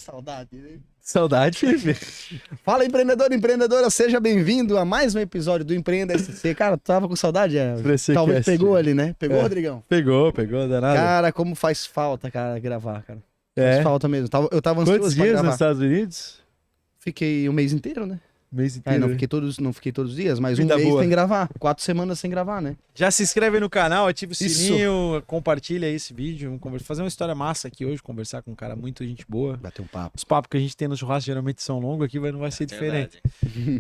Saudade, né? Saudade, Felipe. Fala, empreendedor e empreendedora, seja bem-vindo a mais um episódio do Empreenda SC. Cara, tu tava com saudade? Talvez pegou ali, né? Pegou, Rodrigão? Pegou, danado. Cara, como faz falta, cara, gravar, cara. É. Faz falta mesmo. Eu tava ansioso Quantos pra dias gravar. nos Estados Unidos? Fiquei um mês inteiro, né? Mês inteiro. Não fiquei todos os dias, mas Vida um mês boa. sem gravar. 4 semanas sem gravar, né? Já se inscreve no canal, ativa o Isso. sininho, compartilha aí esse vídeo. Vamos fazer uma história massa aqui hoje, conversar com um cara muito gente boa. Bater um papo. Os papos que a gente tem no churrasco geralmente são longos, aqui não vai ser diferente.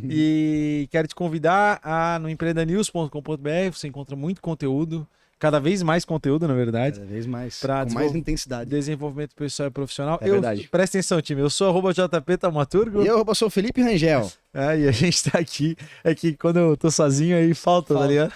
E quero te convidar no empreendanews.com.br, você encontra muito conteúdo, cada vez mais conteúdo, na verdade. Cada vez mais. Pra Com mais intensidade. Desenvolvimento pessoal e profissional. É verdade. Presta atenção, time. Eu sou @JP Taumaturgo. E eu sou o Felipe Rangel. E a gente tá aqui. É que quando eu tô sozinho aí falta, tá ligado?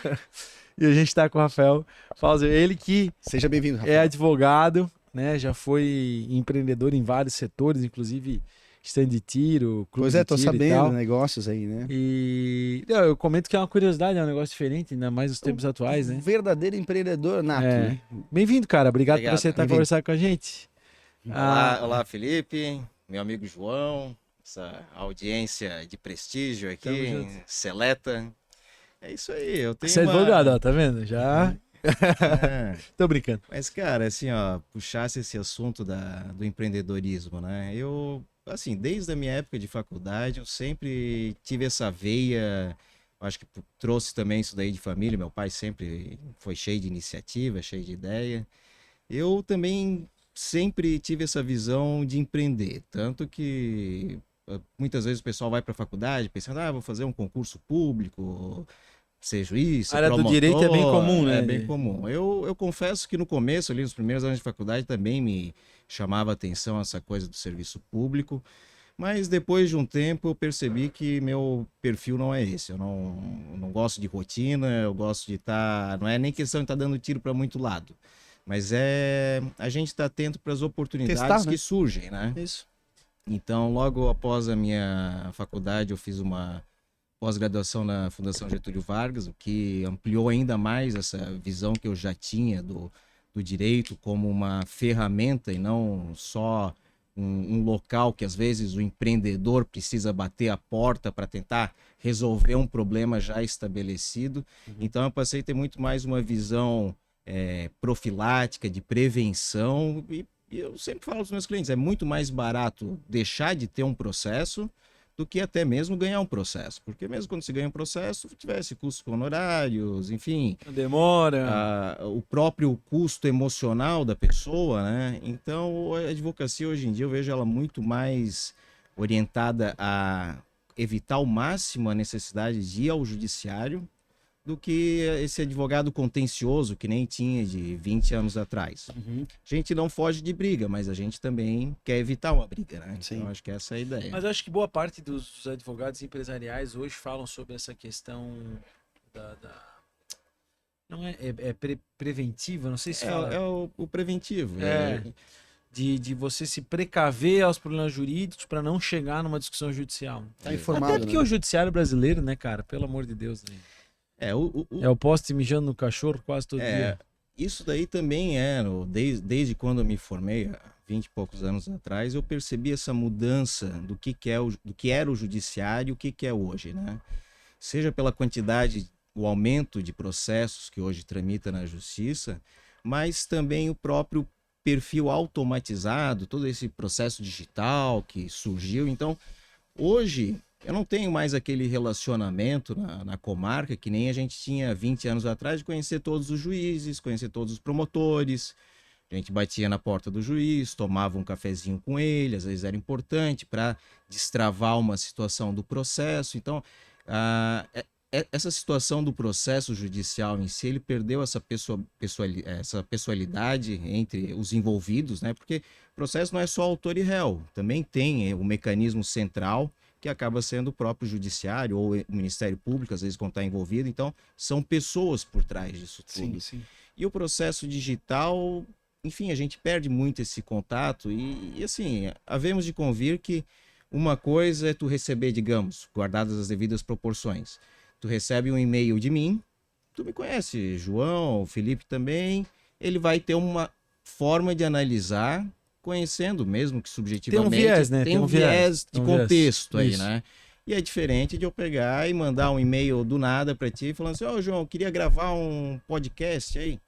E a gente tá com o Rafael Fauser. Ele que Seja bem-vindo, Rafael. é advogado, né? Já foi empreendedor em vários setores, inclusive stand de tiro, clube Pois é, de tô tiro e sabendo, tal. negócios aí, né? E não, eu comento que é uma curiosidade, é um negócio diferente, ainda mais nos tempos atuais, né? Um verdadeiro empreendedor nato, É. né? Bem-vindo, cara. Obrigado por Obrigado. aceitar Bem-vindo. conversar com a gente. Olá, Felipe, meu amigo João, essa audiência de prestígio Tamo aqui, junto. seleta. É isso aí, eu tenho Você é advogado, ó, tá vendo? Já. É, Tô brincando. mas, cara, assim, ó, puxasse esse assunto do empreendedorismo, né? Eu, assim, desde a minha época de faculdade, eu sempre tive essa veia, acho que trouxe também isso daí de família, meu pai sempre foi cheio de iniciativa, cheio de ideia. Eu também sempre tive essa visão de empreender, tanto que muitas vezes o pessoal vai para a faculdade pensando, vou fazer um concurso público, ser juiz, ser A área do promotor. direito é bem comum, né? É bem comum. Eu confesso que no começo, ali nos primeiros anos de faculdade, também me chamava a atenção essa coisa do serviço público, mas depois de um tempo eu percebi que meu perfil não é esse. Eu não gosto de rotina, eu gosto de estar... Não é nem questão de estar dando tiro para muito lado, mas é a gente estar atento para as oportunidades Testar, né? que surgem, né? Isso. Então, logo após a minha faculdade, eu fiz uma pós-graduação na Fundação Getúlio Vargas, o que ampliou ainda mais essa visão que eu já tinha do direito como uma ferramenta e não só um local que às vezes o empreendedor precisa bater a porta para tentar resolver um problema já estabelecido. Então, eu passei a ter muito mais uma visão profilática, de prevenção, e eu sempre falo aos meus clientes, é muito mais barato deixar de ter um processo do que até mesmo ganhar um processo, porque mesmo quando se ganha um processo, tivesse custos com honorários, enfim, Demora. o próprio custo emocional da pessoa, né? Então, a advocacia hoje em dia eu vejo ela muito mais orientada a evitar ao máximo a necessidade de ir ao judiciário do que esse advogado contencioso que nem tinha de 20 anos atrás. Uhum. A gente não foge de briga, mas a gente também quer evitar uma briga, né? Sim. Então, acho que essa é a ideia. Mas eu acho que boa parte dos advogados empresariais hoje falam sobre essa questão não é preventiva, não sei se fala. É o preventivo. De você se precaver aos problemas jurídicos para não chegar numa discussão judicial. Tá informado, Até porque né? o judiciário brasileiro, né, cara? Pelo amor de Deus. Né? É o poste mijando no cachorro quase todo dia. Isso daí também desde quando eu me formei, há 20 e poucos anos atrás, eu percebi essa mudança do que era o judiciário e o que é hoje, né? Seja pela quantidade, o aumento de processos que hoje tramita na justiça, mas também o próprio perfil automatizado, todo esse processo digital que surgiu. Então, hoje eu não tenho mais aquele relacionamento na comarca que nem a gente tinha 20 anos atrás, de conhecer todos os juízes, conhecer todos os promotores. A gente batia na porta do juiz, tomava um cafezinho com ele, às vezes era importante para destravar uma situação do processo. Então, essa situação do processo judicial em si, ele perdeu essa pessoalidade entre os envolvidos, né? Porque o processo não é só autor e réu, também tem o mecanismo central, que acaba sendo o próprio judiciário ou o Ministério Público, às vezes, quando está envolvido. Então, são pessoas por trás disso tudo. Sim. E o processo digital, enfim, a gente perde muito esse contato e assim, havemos de convir que uma coisa é tu receber, digamos, guardadas as devidas proporções, tu recebe um e-mail de mim, tu me conhece, João, o Felipe também, ele vai ter uma forma de analisar conhecendo, mesmo que subjetivamente. Tem um viés, né? Tem um viés de contexto aí, isso. né? E é diferente de eu pegar e mandar um e-mail do nada para ti, falando assim, João, eu queria gravar um podcast aí.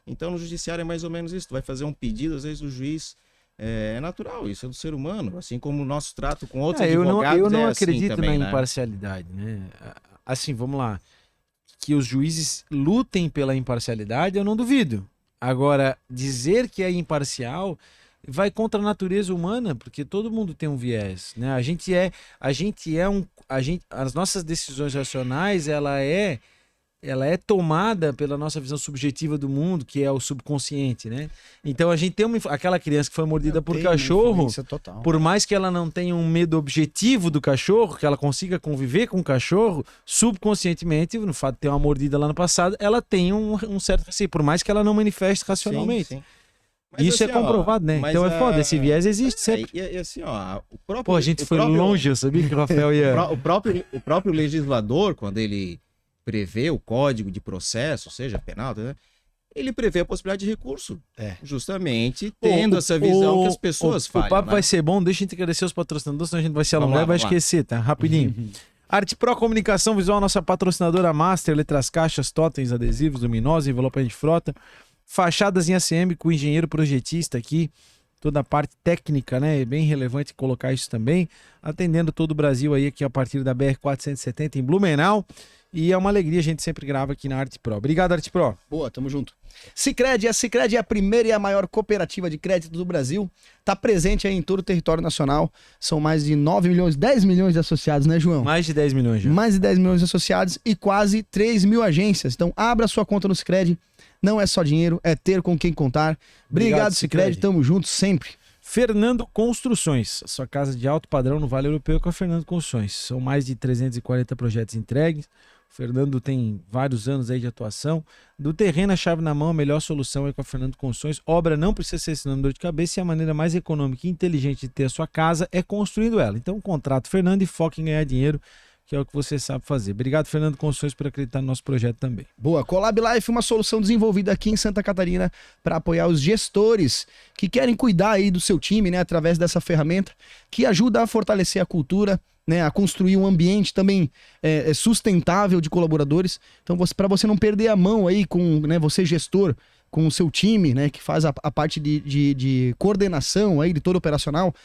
Então, no judiciário é mais ou menos isso. Tu vai fazer um pedido, às vezes o juiz... É natural, isso é do ser humano. Assim como o nosso trato com outros advogados eu não assim acredito também, na imparcialidade, né? Assim, vamos lá. Que os juízes lutem pela imparcialidade, eu não duvido. Agora, dizer que é imparcial vai contra a natureza humana, porque todo mundo tem um viés, né? As nossas decisões racionais, ela é tomada pela nossa visão subjetiva do mundo, que é o subconsciente, né? Então a gente tem aquela criança que foi mordida por cachorro, por mais que ela não tenha um medo objetivo do cachorro, que ela consiga conviver com o cachorro, subconscientemente, no fato de ter uma mordida lá no passado, ela tem um certo receio, por mais que ela não manifeste racionalmente. Sim. Isso assim, é comprovado, né? Então é foda, esse viés existe sempre. E assim, ó, o próprio... Pô, a gente foi longe, eu sabia que o Rafael ia... o próprio legislador, quando ele prevê o código de processo, seja penal, né? Ele prevê a possibilidade de recurso. Justamente tendo essa visão que as pessoas falham. O papo vai ser bom, deixa a gente agradecer os patrocinadores, senão a gente vai se alongar e vai esquecer, tá? Rapidinho. Arte Pro Comunicação Visual, nossa patrocinadora master, letras caixas, totens, adesivos, luminosos, envelope de frota, fachadas em ACM com o engenheiro projetista aqui, toda a parte técnica, né? É bem relevante colocar isso também, atendendo todo o Brasil aí aqui a partir da BR-470 em Blumenau. E é uma alegria, a gente sempre grava aqui na Arte Pro. Obrigado, Arte Pro. Boa, tamo junto. Sicredi, a Sicredi é a primeira e a maior cooperativa de crédito do Brasil. Tá presente aí em todo o território nacional. São mais de 9 milhões, 10 milhões de associados, né, João? Mais de 10 milhões já. Mais de 10 milhões de associados e quase 3 mil agências. Então, abra sua conta no Sicredi. Não é só dinheiro, é ter com quem contar. Obrigado, Sicredi. Tamo junto sempre. Fernando Construções, a sua casa de alto padrão no Vale Europeu com a Fernando Construções. São mais de 340 projetos entregues. O Fernando tem vários anos aí de atuação. Do terreno, a chave na mão, a melhor solução é com a Fernando Construções. Obra não precisa ser sinônimo de dor de cabeça e a maneira mais econômica e inteligente de ter a sua casa é construindo ela. Então, contrato Fernando e foque em ganhar dinheiro, que é o que você sabe fazer. Obrigado, Fernando Construções, por acreditar no nosso projeto também. Boa. Collab Life, uma solução desenvolvida aqui em Santa Catarina para apoiar os gestores que querem cuidar aí do seu time, né, através dessa ferramenta que ajuda a fortalecer a cultura, né, a construir um ambiente também sustentável de colaboradores. Então, para você não perder a mão aí com, né, você gestor, com o seu time, né, que faz a parte de coordenação aí de todo operacional,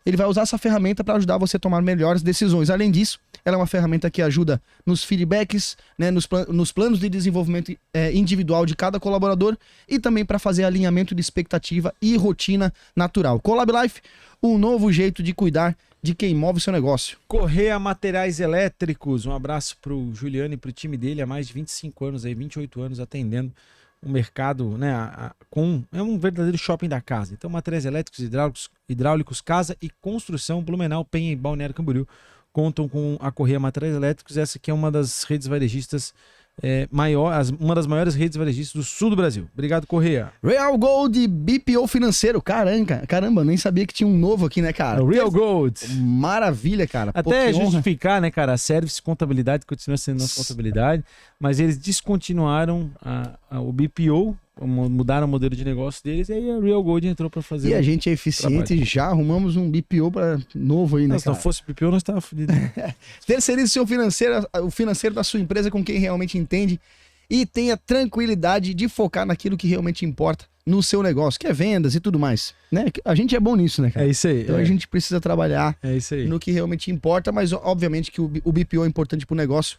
ele vai usar essa ferramenta para ajudar você a tomar melhores decisões. Além disso, ela é uma ferramenta que ajuda nos feedbacks, né, nos planos de desenvolvimento individual de cada colaborador e também para fazer alinhamento de expectativa e rotina natural. Collab Life, um novo jeito de cuidar de quem move o seu negócio. Correia Materiais Elétricos, um abraço pro Juliano e pro time dele, há mais de 25 anos, aí, 28 anos atendendo o mercado, né, é um verdadeiro shopping da casa. Então, materiais elétricos, hidráulicos, casa e construção, Blumenau, Penha e Balneário Camboriú contam com a Correia Materiais Elétricos, essa que é uma das redes varejistas uma das maiores redes varejistas do sul do Brasil. Obrigado, Correia. Real Gold BPO Financeiro. Caramba, nem sabia que tinha um novo aqui, né, cara? Real Gold. Maravilha, cara. Até justificar, né, cara? A Service Contabilidade continua sendo nossa contabilidade, mas eles descontinuaram o BPO, mudaram o modelo de negócio deles, e aí a Real Gold entrou para fazer. E a gente é eficiente e já arrumamos um BPO novo aí, né, Se não fosse BPO, nós estávamos fodidos. Terceirize seu o financeiro da sua empresa com quem realmente entende e tenha tranquilidade de focar naquilo que realmente importa no seu negócio, que é vendas e tudo mais, né? A gente é bom nisso, né, cara? É isso aí. Então a gente precisa trabalhar no que realmente importa, mas obviamente que o BPO é importante para o negócio.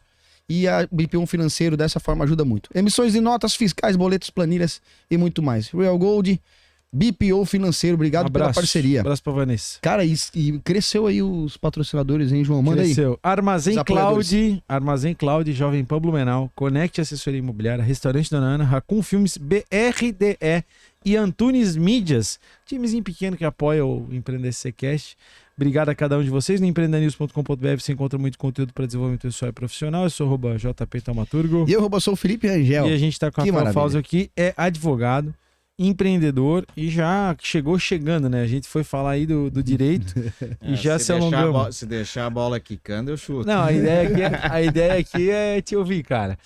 E a BPO financeiro dessa forma ajuda muito. Emissões de notas fiscais, boletos, planilhas e muito mais. Real Gold, BPO financeiro, obrigado pela parceria. Abraço pra Vanessa. Cara, e cresceu aí os patrocinadores, hein, João? Manda cresceu. Aí. Armazém Cloud, Jovem Pan Blumenau, Conect Assessoria Imobiliária, Restaurante Dona Ana, Raccoon Filmes, BRDE e Antunes Mídias. Timezinho pequeno que apoia o Empreender Cast. Obrigado a cada um de vocês. No empreendanews.com.br você encontra muito conteúdo para desenvolvimento pessoal e profissional. Eu sou o JP Taumaturgo. E eu sou o Felipe Rangel. E a gente está com o Rafael Fausto aqui, é advogado, empreendedor e já chegando, né? A gente foi falar aí do direito e já se alongamos. Se deixar a bola quicando, eu chuto. Não, a ideia aqui é te ouvir, cara.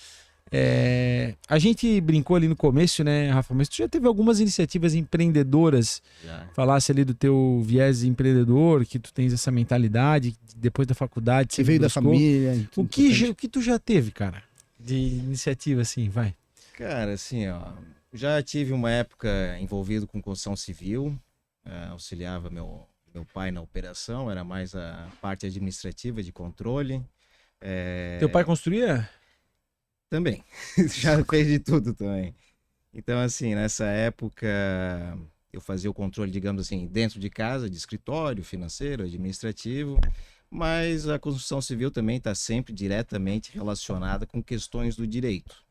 A gente brincou ali no começo, né, Rafa? Mas tu já teve algumas iniciativas empreendedoras. Já. Falasse ali do teu viés empreendedor, que tu tens essa mentalidade depois da faculdade. Que sempre veio da buscou. família. O que tu já teve, cara? De iniciativa, assim, vai. Cara, assim, ó, já tive uma época envolvido com construção civil, auxiliava meu pai na operação, era mais a parte administrativa de controle. Teu pai construía? Também, já fez de tudo também. Então, assim, nessa época eu fazia o controle, digamos assim, dentro de casa, de escritório, financeiro, administrativo, mas a construção civil também está sempre diretamente relacionada com questões do direito.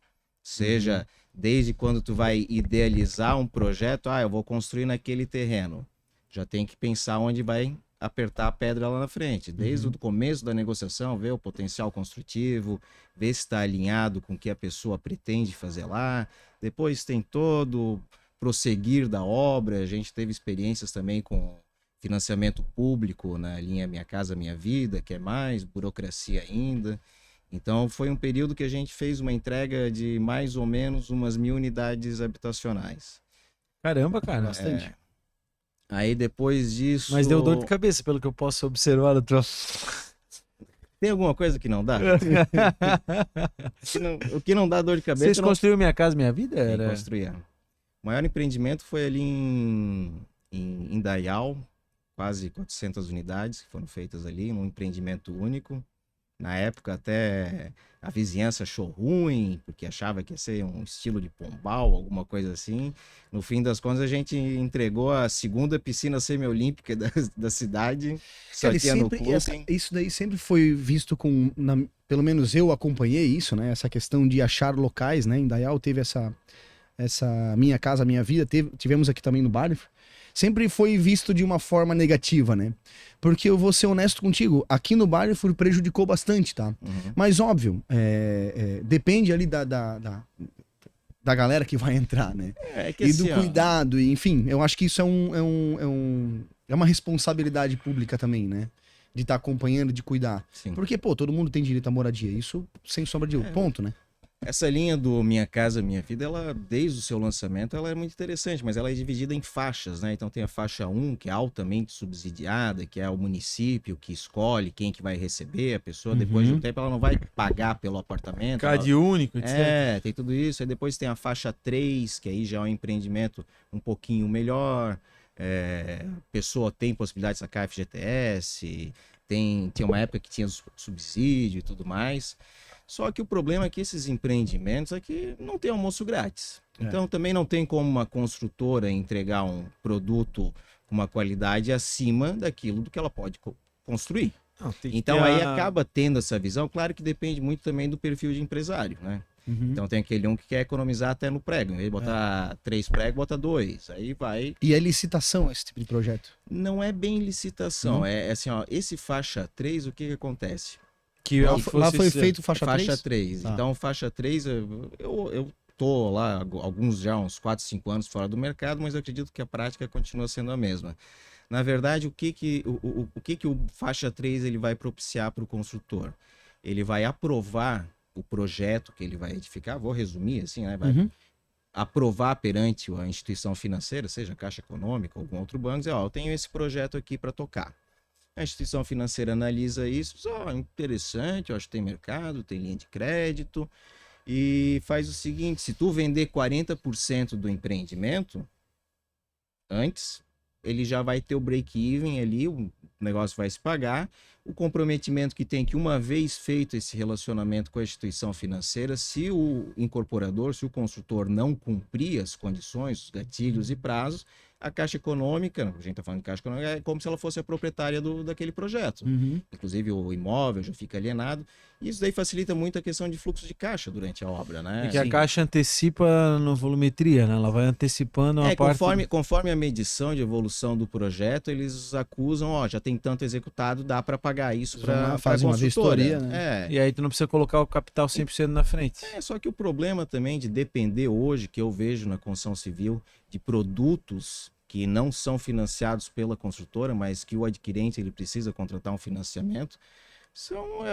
Seja desde quando tu vai idealizar um projeto, eu vou construir naquele terreno. Já tem que pensar onde vai apertar a pedra lá na frente. Desde o começo da negociação, ver o potencial construtivo, ver se está alinhado com o que a pessoa pretende fazer lá. Depois tem todo o prosseguir da obra. A gente teve experiências também com financiamento público na linha Minha Casa Minha Vida, que é mais burocracia ainda. Então foi um período que a gente fez uma entrega de mais ou menos umas 1.000 unidades habitacionais. Caramba, cara. Bastante. Aí depois disso... Mas deu dor de cabeça, pelo que eu posso observar no troço. Tem alguma coisa que não dá? O que não dá dor de cabeça... Vocês construíram Minha Casa Minha Vida? Era... Construíram. O maior empreendimento foi ali em Indaial, quase 400 unidades que foram feitas ali, um empreendimento único. Na época até a vizinhança achou ruim, porque achava que ia ser um estilo de Pombal, alguma coisa assim. No fim das contas, a gente entregou a segunda piscina semiolímpica da cidade. Cara, isso daí sempre foi visto com... pelo menos eu acompanhei isso, né? Essa questão de achar locais, né? Em Indaial teve essa Minha Casa Minha Vida, tivemos aqui também no Barney. Sempre foi visto de uma forma negativa, né? Porque eu vou ser honesto contigo, aqui no Barneyford prejudicou bastante, tá? Mas óbvio, depende ali da galera que vai entrar, né? Que e assim, do cuidado, e, enfim, eu acho que isso é uma responsabilidade pública também, né? De estar acompanhando, de cuidar. Sim. Porque, pô, todo mundo tem direito à moradia, isso sem sombra de ponto, né? Essa linha do Minha Casa Minha Vida, ela, desde o seu lançamento, ela é muito interessante, mas ela é dividida em faixas, né? Então tem a faixa 1, que é altamente subsidiada, que é o município que escolhe quem que vai receber a pessoa. Depois de um tempo, ela não vai pagar pelo apartamento. Cade único, etc. Tem tudo isso. Aí depois tem a faixa 3, que aí já é um empreendimento um pouquinho melhor. A pessoa tem possibilidade de sacar FGTS, tinha uma época que tinha subsídio e tudo mais. Só que o problema é que esses empreendimentos aqui não tem almoço grátis. Então também não tem como uma construtora entregar um produto com uma qualidade acima daquilo do que ela pode construir. Então aí acaba tendo essa visão. Claro que depende muito também do perfil de empresário, né? Então tem aquele que quer economizar até no prego. Em vez de botar 3 pregos, bota 2. Aí vai... E é licitação esse tipo de projeto? Não é bem licitação. É assim, ó, esse faixa 3, o que acontece? Lá foi feito faixa 3? Faixa 3. Então, faixa 3, eu tô lá uns 4, 5 anos fora do mercado, mas eu acredito que a prática continua sendo a mesma. Na verdade, o que o faixa 3 ele vai propiciar para o construtor? Ele vai aprovar o projeto que ele vai edificar, vou resumir assim, né? Vai aprovar perante a instituição financeira, seja Caixa Econômica ou algum outro banco, dizer, eu tenho esse projeto aqui para tocar. A instituição financeira analisa isso, interessante, eu acho que tem mercado, tem linha de crédito, e faz o seguinte, se tu vender 40% do empreendimento, antes, ele já vai ter o break-even ali, o negócio vai se pagar, o comprometimento que tem que uma vez feito esse relacionamento com a instituição financeira, se o incorporador, se o construtor não cumprir as condições, os gatilhos e prazos, a Caixa Econômica, a gente está falando de Caixa Econômica, é como se ela fosse a proprietária daquele projeto. Inclusive o imóvel já fica alienado. E isso daí facilita muito a questão de fluxo de caixa durante a obra, né? E que a Caixa antecipa na volumetria, né? Ela vai antecipando a parte... Conforme a medição de evolução do projeto, eles acusam, já tem tanto executado, dá para pagar isso para fazer uma vistoria, né? E aí tu não precisa colocar o capital 100% na frente. Só que o problema também de depender hoje, que eu vejo na construção civil, de produtos que não são financiados pela construtora, mas que o adquirente ele precisa contratar um financiamento,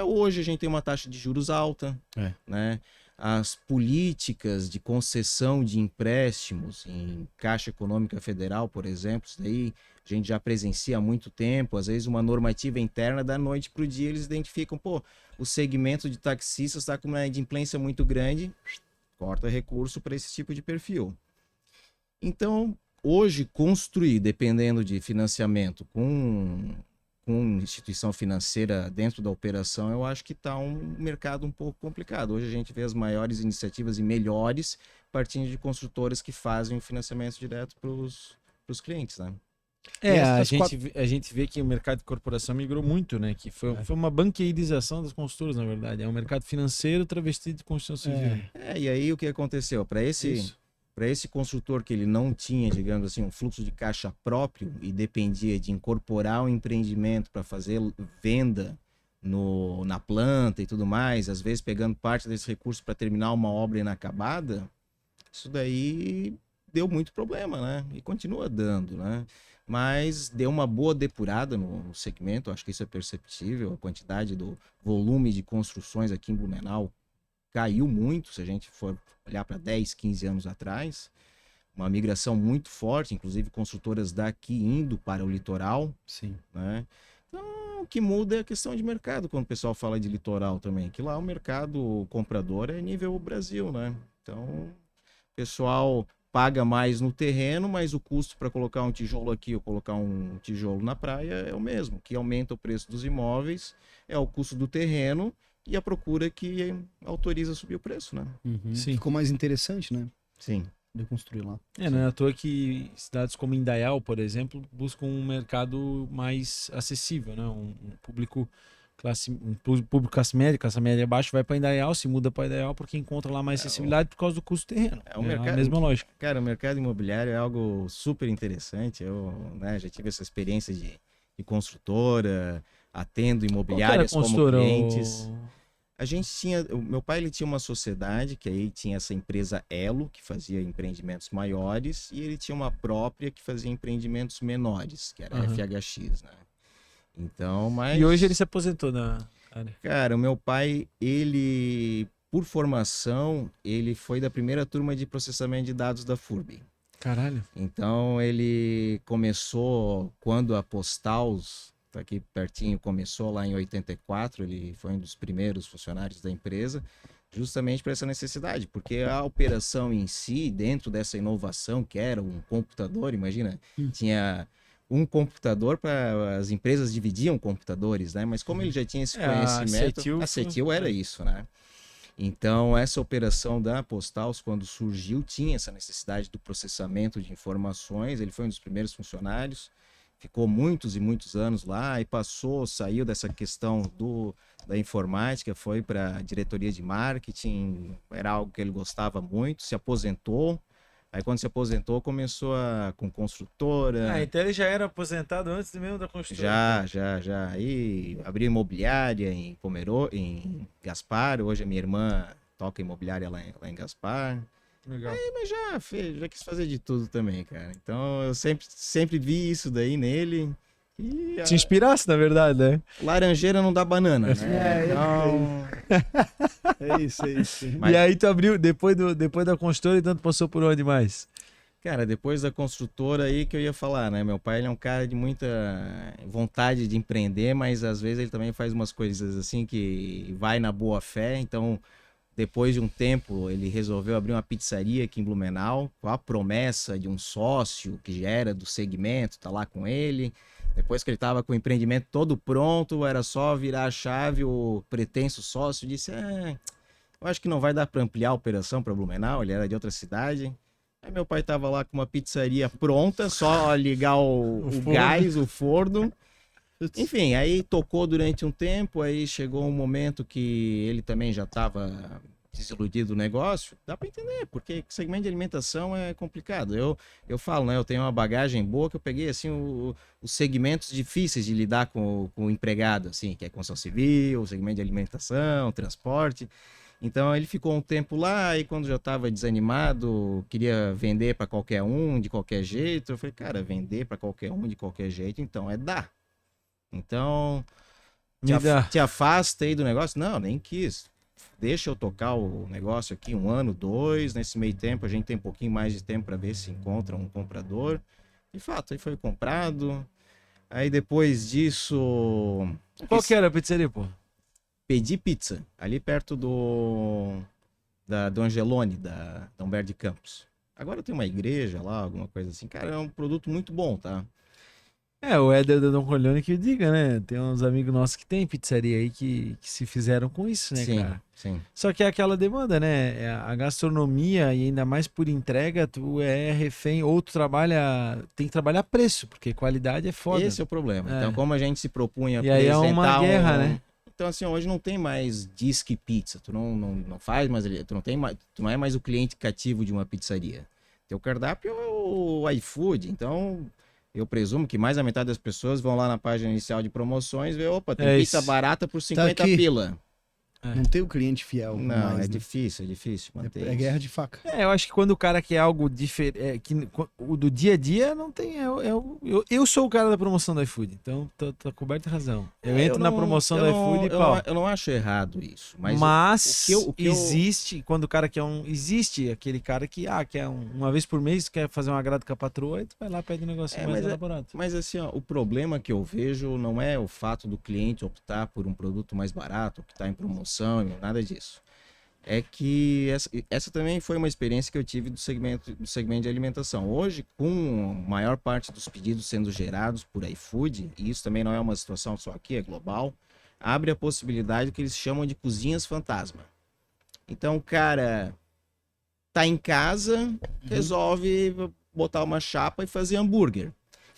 hoje a gente tem uma taxa de juros alta, né? as políticas de concessão de empréstimos em Caixa Econômica Federal, por exemplo, isso daí a gente já presencia há muito tempo, às vezes uma normativa interna, da noite para o dia eles identificam, pô, o segmento de taxistas está com uma inadimplência muito grande, corta recurso para esse tipo de perfil. Então, hoje, construir, dependendo de financiamento, com instituição financeira dentro da operação, eu acho que está um mercado um pouco complicado. Hoje a gente vê as maiores iniciativas e melhores partindo de construtoras que fazem o financiamento direto para os clientes, né? A gente vê que o mercado de corporação migrou muito, né? Que foi uma banqueirização das construtoras, na verdade. É um mercado financeiro travestido de construção civil. E aí o que aconteceu? Para esse construtor que ele não tinha, digamos assim, um fluxo de caixa próprio e dependia de incorporar um empreendimento para fazer venda na planta e tudo mais, às vezes pegando parte desse recurso para terminar uma obra inacabada, isso daí deu muito problema, né? E continua dando, né? Mas deu uma boa depurada no segmento, acho que isso é perceptível, a quantidade do volume de construções aqui em Blumenau caiu muito, se a gente for olhar para 10, 15 anos atrás, uma migração muito forte, inclusive construtoras daqui indo para o litoral. Sim. Né? Então, o que muda é a questão de mercado, quando o pessoal fala de litoral também, que lá o mercado comprador é nível Brasil, né? Então, o pessoal paga mais no terreno, mas o custo para colocar um tijolo aqui ou colocar um tijolo na praia é o mesmo. O que aumenta o preço dos imóveis é o custo do terreno e a procura que autoriza subir o preço, né? Sim. Ficou mais interessante, né? Sim. De construir lá. Não é à toa que cidades como Indaial, por exemplo, buscam um mercado mais acessível, né? Um público classe média baixa vai para Indaial, se muda para Indaial porque encontra lá mais acessibilidade por causa do custo do terreno. É mercado, a mesma lógica. Cara, o mercado imobiliário é algo super interessante. Eu, né, já tive essa experiência de construtora, atendo imobiliárias como clientes. A gente tinha, o meu pai ele tinha uma sociedade que aí tinha essa empresa Elo, que fazia empreendimentos maiores, e ele tinha uma própria que fazia empreendimentos menores, que era a FHX, né? Então, E hoje ele se aposentou na área. Cara, o meu pai, ele, por formação, ele foi da primeira turma de processamento de dados da FURB. Caralho. Então, ele começou quando a Postals, tá aqui pertinho, começou lá em 84, ele foi um dos primeiros funcionários da empresa, justamente para essa necessidade, porque a operação em si, dentro dessa inovação, que era um computador, imagina, tinha um computador, para as empresas dividiam computadores, né? Mas como ele já tinha esse conhecimento, a CETIL era isso, né? Então, essa operação da Postals, quando surgiu, tinha essa necessidade do processamento de informações, ele foi um dos primeiros funcionários, ficou muitos e muitos anos lá e saiu dessa questão da informática, foi para a diretoria de marketing, era algo que ele gostava muito, se aposentou. Aí quando se aposentou, começou com construtora. Então ele já era aposentado antes mesmo da construtora? Já. Aí abriu imobiliária em Gaspar, hoje a minha irmã toca imobiliária lá em Gaspar. Legal. Mas já quis fazer de tudo também, cara. Então eu sempre vi isso daí nele. E te inspirasse, na verdade, né? Laranjeira não dá banana, né? É isso. Mas... E aí tu abriu, depois da construtora, então tu passou por onde mais? Cara, depois da construtora aí que eu ia falar, né? Meu pai ele é um cara de muita vontade de empreender, mas às vezes ele também faz umas coisas assim que vai na boa fé. Então, depois de um tempo, ele resolveu abrir uma pizzaria aqui em Blumenau, com a promessa de um sócio que já era do segmento, tá lá com ele. Depois que ele estava com o empreendimento todo pronto, era só virar a chave, o pretenso sócio disse, eu acho que não vai dar para ampliar a operação para Blumenau, ele era de outra cidade. Aí meu pai estava lá com uma pizzaria pronta, só ligar o gás, o forno. Enfim, aí tocou durante um tempo, aí chegou um momento que ele também já estava desiludido do negócio. Dá para entender, porque segmento de alimentação é complicado. Eu falo, né? Eu tenho uma bagagem boa que eu peguei, assim, os segmentos difíceis de lidar com o empregado, assim, que é construção civil, segmento de alimentação, transporte. Então ele ficou um tempo lá e quando já estava desanimado, queria vender para qualquer um, de qualquer jeito. Eu falei, cara, vender para qualquer um, de qualquer jeito, então é dar. Então, te afasta aí do negócio? Não, nem quis. deixa eu tocar o negócio aqui 1 ano, 2, nesse meio tempo a gente tem um pouquinho mais de tempo para ver se encontra um comprador. De fato, aí foi comprado. Aí depois disso... Qual que era a pizzaria, pô? Pedi pizza, ali perto do Angelone, da Humberto de Campos. Agora tem uma igreja lá, alguma coisa assim. Cara, é um produto muito bom, tá? O Éder da Don Corleone que diga, né? Tem uns amigos nossos que tem pizzaria aí que se fizeram com isso, né, Sim, cara? sim. Só que é aquela demanda, né? A gastronomia, e ainda mais por entrega, tu é refém, ou tu trabalha, tem que trabalhar preço, porque qualidade é foda. Esse é o problema. É. Então, como a gente se propunha E aí é uma guerra, né? Então, assim, hoje não tem mais disque pizza. Tu não faz mais, tu não é mais o cliente cativo de uma pizzaria. Teu cardápio é o iFood. Então, eu presumo que mais da metade das pessoas vão lá na página inicial de promoções e vê, opa, tem pizza barata por 50 aqui. pila. Não tem o cliente fiel. Não, mais, é né? difícil manter É isso. guerra de faca. Eu acho que quando o cara quer algo diferente, o do dia a dia não tem. Eu sou o cara da promoção do iFood, então tá coberto de razão. Eu entro na promoção do iFood e pau. Eu não acho errado isso. Mas o que eu- existe, quando o cara quer existe aquele cara que quer uma vez por mês, quer fazer um agrado com a patroa, e tu vai lá e pede um negócio mais elaborado. Mas assim, ó, o problema que eu vejo não é o fato do cliente optar por um produto mais barato, que está em promoção, nada disso. É que essa também foi uma experiência que eu tive do segmento de alimentação. Hoje, com a maior parte dos pedidos sendo gerados por iFood, e isso também não é uma situação só aqui, é global, abre a possibilidade do que eles chamam de cozinhas fantasma. Então, o cara tá em casa, resolve botar uma chapa e fazer hambúrguer.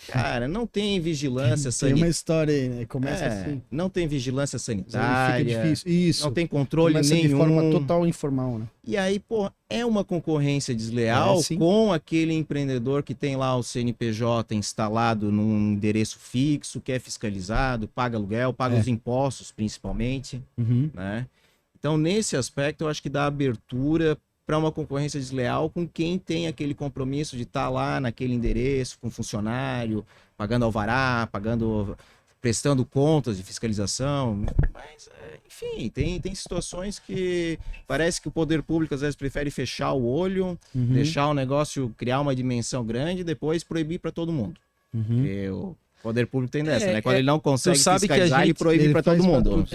Cara, não tem vigilância Tem sanitária. uma história aí, né? Começa assim. Não tem vigilância Fica sanitária. difícil. Isso. Não tem controle Começa nenhum. de forma total informal, né? E aí, pô, é uma concorrência desleal sim. com aquele empreendedor que tem lá o CNPJ instalado num endereço fixo, que é fiscalizado, paga aluguel, paga os impostos, principalmente, né? Então, nesse aspecto, eu acho que dá abertura para uma concorrência desleal com quem tem aquele compromisso de estar lá naquele endereço, com funcionário, pagando alvará, prestando contas de fiscalização. Mas, enfim, tem situações que parece que o poder público às vezes prefere fechar o olho, deixar o negócio criar uma dimensão grande e depois proibir para todo mundo. Porque o poder público tem dessa, né? Quando ele não consegue fiscalizar, ele proíbe para todo mundo.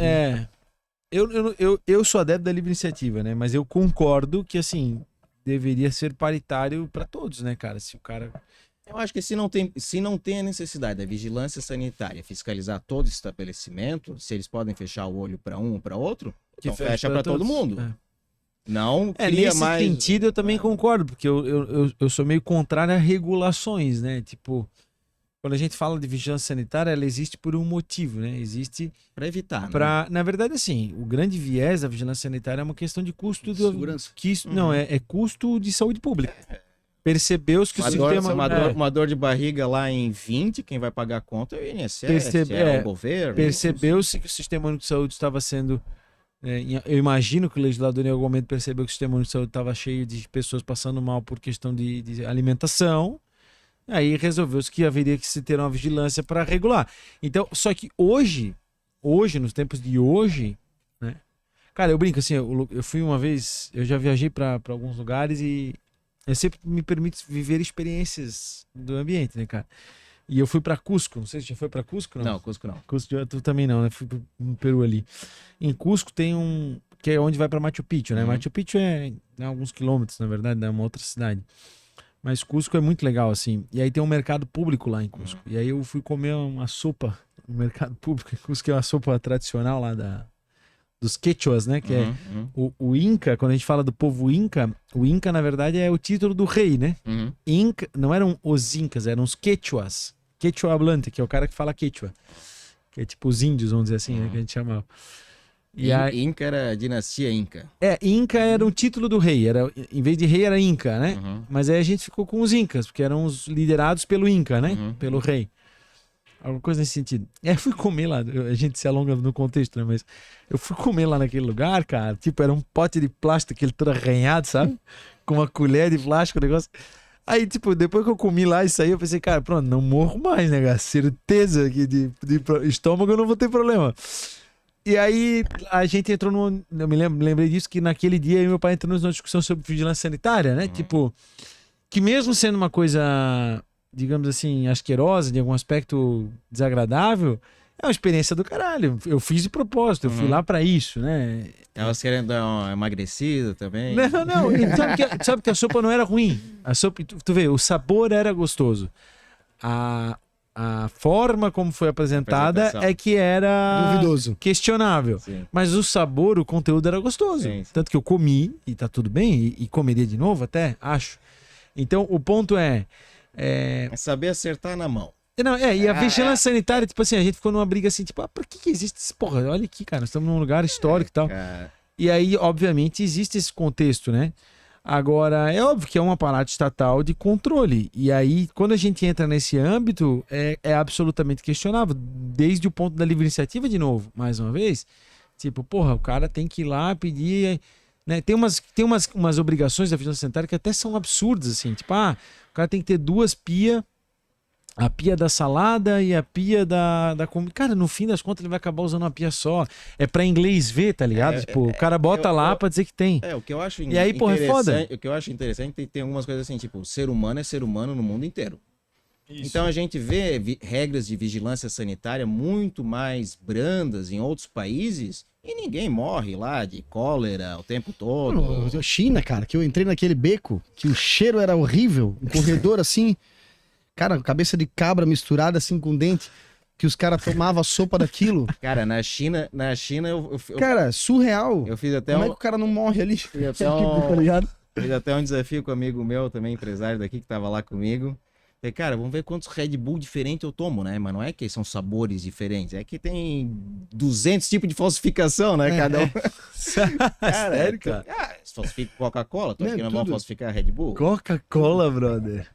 Eu sou adepto da livre iniciativa, né? Mas eu concordo que, assim, deveria ser paritário para todos, né, cara? Se o cara... Eu acho que se não tem a necessidade da vigilância sanitária fiscalizar todo esse estabelecimento, se eles podem fechar o olho para um ou para outro, Que então fecha para todo mundo. Não cria nesse mais... sentido eu também concordo, porque eu sou meio contrário a regulações, né? Tipo, quando a gente fala de vigilância sanitária, ela existe por um motivo, né? Existe para evitar, né? Na verdade, assim, o grande viés da vigilância sanitária é uma questão de custo de segurança. Não, é custo de saúde pública. Percebeu-se que uma dor de barriga lá em 20, quem vai pagar a conta é o INSS, é o governo. Percebeu-se que o Sistema Único de Saúde estava sendo... eu imagino que o legislador em algum momento percebeu que o Sistema Único de Saúde estava cheio de pessoas passando mal por questão de alimentação. Aí resolveu-se que haveria que se ter uma vigilância para regular. Então, só que hoje, nos tempos de hoje, né? Cara, eu brinco assim, eu fui uma vez, eu já viajei para alguns lugares e eu sempre me permito viver experiências do ambiente, né, cara? E eu fui para Cusco, não sei se já foi para Cusco, não? Não, Cusco não. Cusco tu também não, né? Fui no Peru ali. Em Cusco tem que é onde vai para Machu Picchu, né? Machu Picchu é alguns quilômetros, na verdade, é uma outra cidade. Mas Cusco é muito legal, assim. E aí tem um mercado público lá em Cusco. E aí eu fui comer uma sopa no mercado público em Cusco, que é uma sopa tradicional lá dos quechuas, né? Que é o Inca, quando a gente fala do povo Inca, o Inca, na verdade, é o título do rei, né? Inca, não eram os Incas, eram os quechuas. Quechua hablante, que é o cara que fala quechua. Que é tipo os índios, vamos dizer assim, né? Que a gente chama... Inca era a dinastia Inca. Inca era o título do rei. Em vez de rei, era Inca, né? Mas aí a gente ficou com os Incas, porque eram os liderados pelo Inca, né? Pelo rei. Alguma coisa nesse sentido. Eu fui comer lá, a gente se alonga no contexto, né? Mas eu fui comer lá naquele lugar, cara. Tipo, era um pote de plástico, aquele todo arranhado, sabe? Com uma colher de plástico, o negócio. Aí, tipo, depois que eu comi lá isso aí, eu pensei, cara, pronto, não morro mais, né, cara? Certeza que de estômago eu não vou ter problema. E aí a gente entrou no. Eu lembrei disso, que naquele dia eu e meu pai entramos numa discussão sobre vigilância sanitária, né? Tipo, que mesmo sendo uma coisa, digamos assim, asquerosa, de algum aspecto desagradável, é uma experiência do caralho. Eu fiz de propósito, eu fui lá pra isso, né? Tava querendo dar uma emagrecida também. Não. E sabe que a sopa não era ruim. A sopa, tu vê, o sabor era gostoso. A forma como foi apresentada é que era Duvidoso. questionável. Sim. Mas o sabor, o conteúdo era gostoso. Sim. Tanto que eu comi, e tá tudo bem, e comeria de novo até, acho. Então, o ponto é... É saber acertar na mão. E a vigilância sanitária, tipo assim, a gente ficou numa briga assim, tipo, por que existe isso? Porra, olha aqui, cara, nós estamos num lugar histórico e tal. Cara. E aí, obviamente, existe esse contexto, né? Agora, é óbvio que é um aparato estatal de controle. E aí, quando a gente entra nesse âmbito, é absolutamente questionável. Desde o ponto da livre iniciativa, de novo, mais uma vez. Tipo, porra, o cara tem que ir lá pedir... Né? Tem umas obrigações da vigilância sanitária que até são absurdas, assim. Tipo, o cara tem que ter 2 pias. A pia da salada e a pia da comida. Cara, no fim das contas ele vai acabar usando uma pia só. É pra inglês ver, tá ligado? Tipo, o cara bota lá pra dizer que tem. O que eu acho E aí, porra, é foda. O que eu acho interessante tem algumas coisas assim, tipo, ser humano é ser humano no mundo inteiro. Isso. Então a gente vê regras de vigilância sanitária muito mais brandas em outros países e ninguém morre lá de cólera o tempo todo. China, cara, que eu entrei naquele beco, que o cheiro era horrível, um corredor assim... Cara, cabeça de cabra misturada assim com dente, que os caras tomavam a sopa daquilo. Cara, na China eu cara, surreal. Eu fiz até Como é que o cara não morre ali? Fiz até tá ligado? Fiz até um desafio com um amigo meu, também empresário daqui, que tava lá comigo. Falei, cara, vamos ver quantos Red Bull diferentes eu tomo, né? Mas não é que são sabores diferentes, é que tem 200 tipos de falsificação, né? Cada um. Cara, sério, cara? Se falsifica Coca-Cola, tu acha que não tudo. vão falsificar Red Bull? Coca-Cola, brother.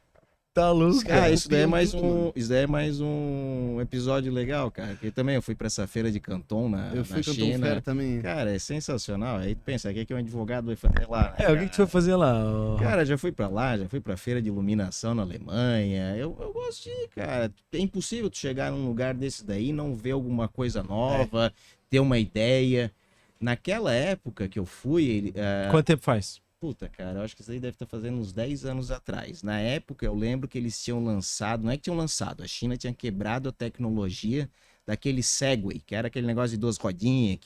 Tá louco, cara. Isso daí é mais um episódio legal, cara. Porque também eu fui pra essa feira de Canton na China. Fair também. Cara, é sensacional. Aí tu pensa, o que um advogado vai fazer lá? Né, o que tu foi fazer lá? Cara, já fui pra lá, já fui pra feira de iluminação na Alemanha. Eu gosto de ir, cara. É impossível tu chegar num lugar desse daí e não ver alguma coisa nova, ter uma ideia. Naquela época que eu fui... Quanto tempo faz? Puta, cara, eu acho que isso aí deve estar fazendo uns 10 anos atrás. Na época, eu lembro que eles tinham lançado, não é que tinham lançado, a China tinha quebrado a tecnologia daquele Segway, que era aquele negócio de 2 rodinhas,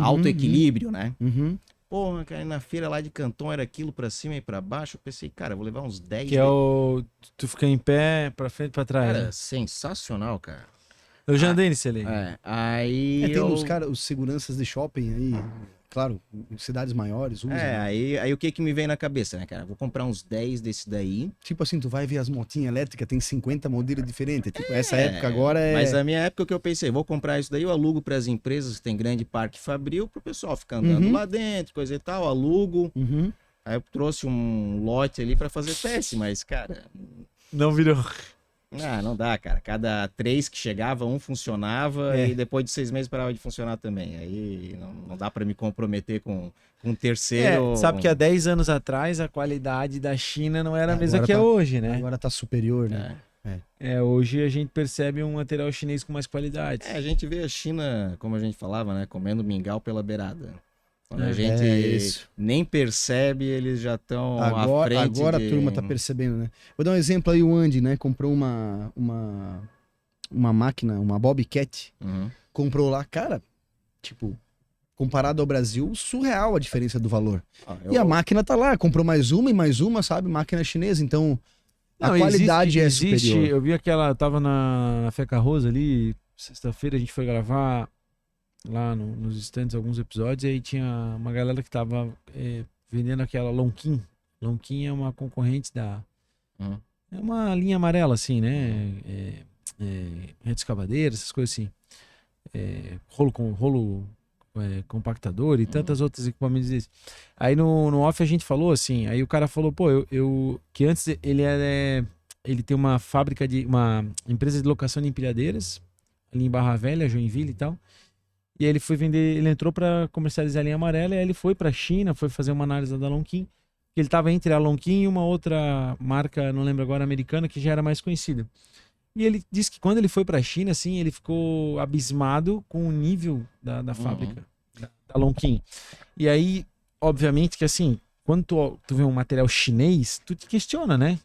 alto equilíbrio, né? Porra, cara, na feira lá de Canton era aquilo pra cima e pra baixo. Eu pensei, cara, eu vou levar uns 10... Que é o... Tu fica em pé, pra frente e pra trás. Cara, né? sensacional, cara. Eu já andei nesse ali. Aí... tem os seguranças de shopping aí... Claro, em cidades maiores usam. Aí o que me vem na cabeça, né, cara? Vou comprar uns 10 desse daí. Tipo assim, tu vai ver as motinhas elétricas, tem 50 modelos diferentes. Tipo, essa época agora é... Mas a minha época, o que eu pensei, vou comprar isso daí, eu alugo para as empresas que tem grande parque fabril, pro pessoal ficar andando lá dentro, coisa e tal, alugo. Aí eu trouxe um lote ali para fazer teste, mas, cara... Não virou... Não dá, cara. Cada 3 que chegava, um funcionava e depois de 6 meses parava de funcionar também. Aí não dá para me comprometer com um terceiro. Sabe que há 10 anos atrás a qualidade da China não era a mesma que é hoje, né? Agora tá superior, né? Hoje a gente percebe um material chinês com mais qualidade. A gente vê a China, como a gente falava, né? Comendo mingau pela beirada. Quando a gente nem percebe, eles já estão à frente. Agora a turma tá percebendo, né? Vou dar um exemplo aí, o Andy, né? Comprou uma máquina, uma Bobcat. Comprou lá, cara, tipo, comparado ao Brasil, surreal a diferença do valor. E a máquina tá lá, comprou mais uma e mais uma, sabe? Máquina chinesa, então a qualidade é superior. Eu vi aquela, tava na Feca Rosa ali, sexta-feira a gente foi gravar lá nos stands alguns episódios, e aí tinha uma galera que tava vendendo aquela Lonquin. Lonquin é uma concorrente da... É uma linha amarela, assim, né? Rede escavadeira, essas coisas assim. Rolo compactador e tantas outras equipamentos desses. Aí no off a gente falou assim, aí o cara falou, pô, que antes ele tem uma fábrica uma empresa de locação de empilhadeiras ali em Barra Velha, Joinville e tal. E aí ele foi vender, ele entrou para comercializar a linha amarela, e aí ele foi para a China, foi fazer uma análise da Lonquin, que ele estava entre a Lonquin e uma outra marca, não lembro agora, americana, que já era mais conhecida. E ele disse que quando ele foi pra China, assim, ele ficou abismado com o nível da fábrica, da Lonkin. E aí, obviamente que assim, quando tu vê um material chinês, tu te questiona, né?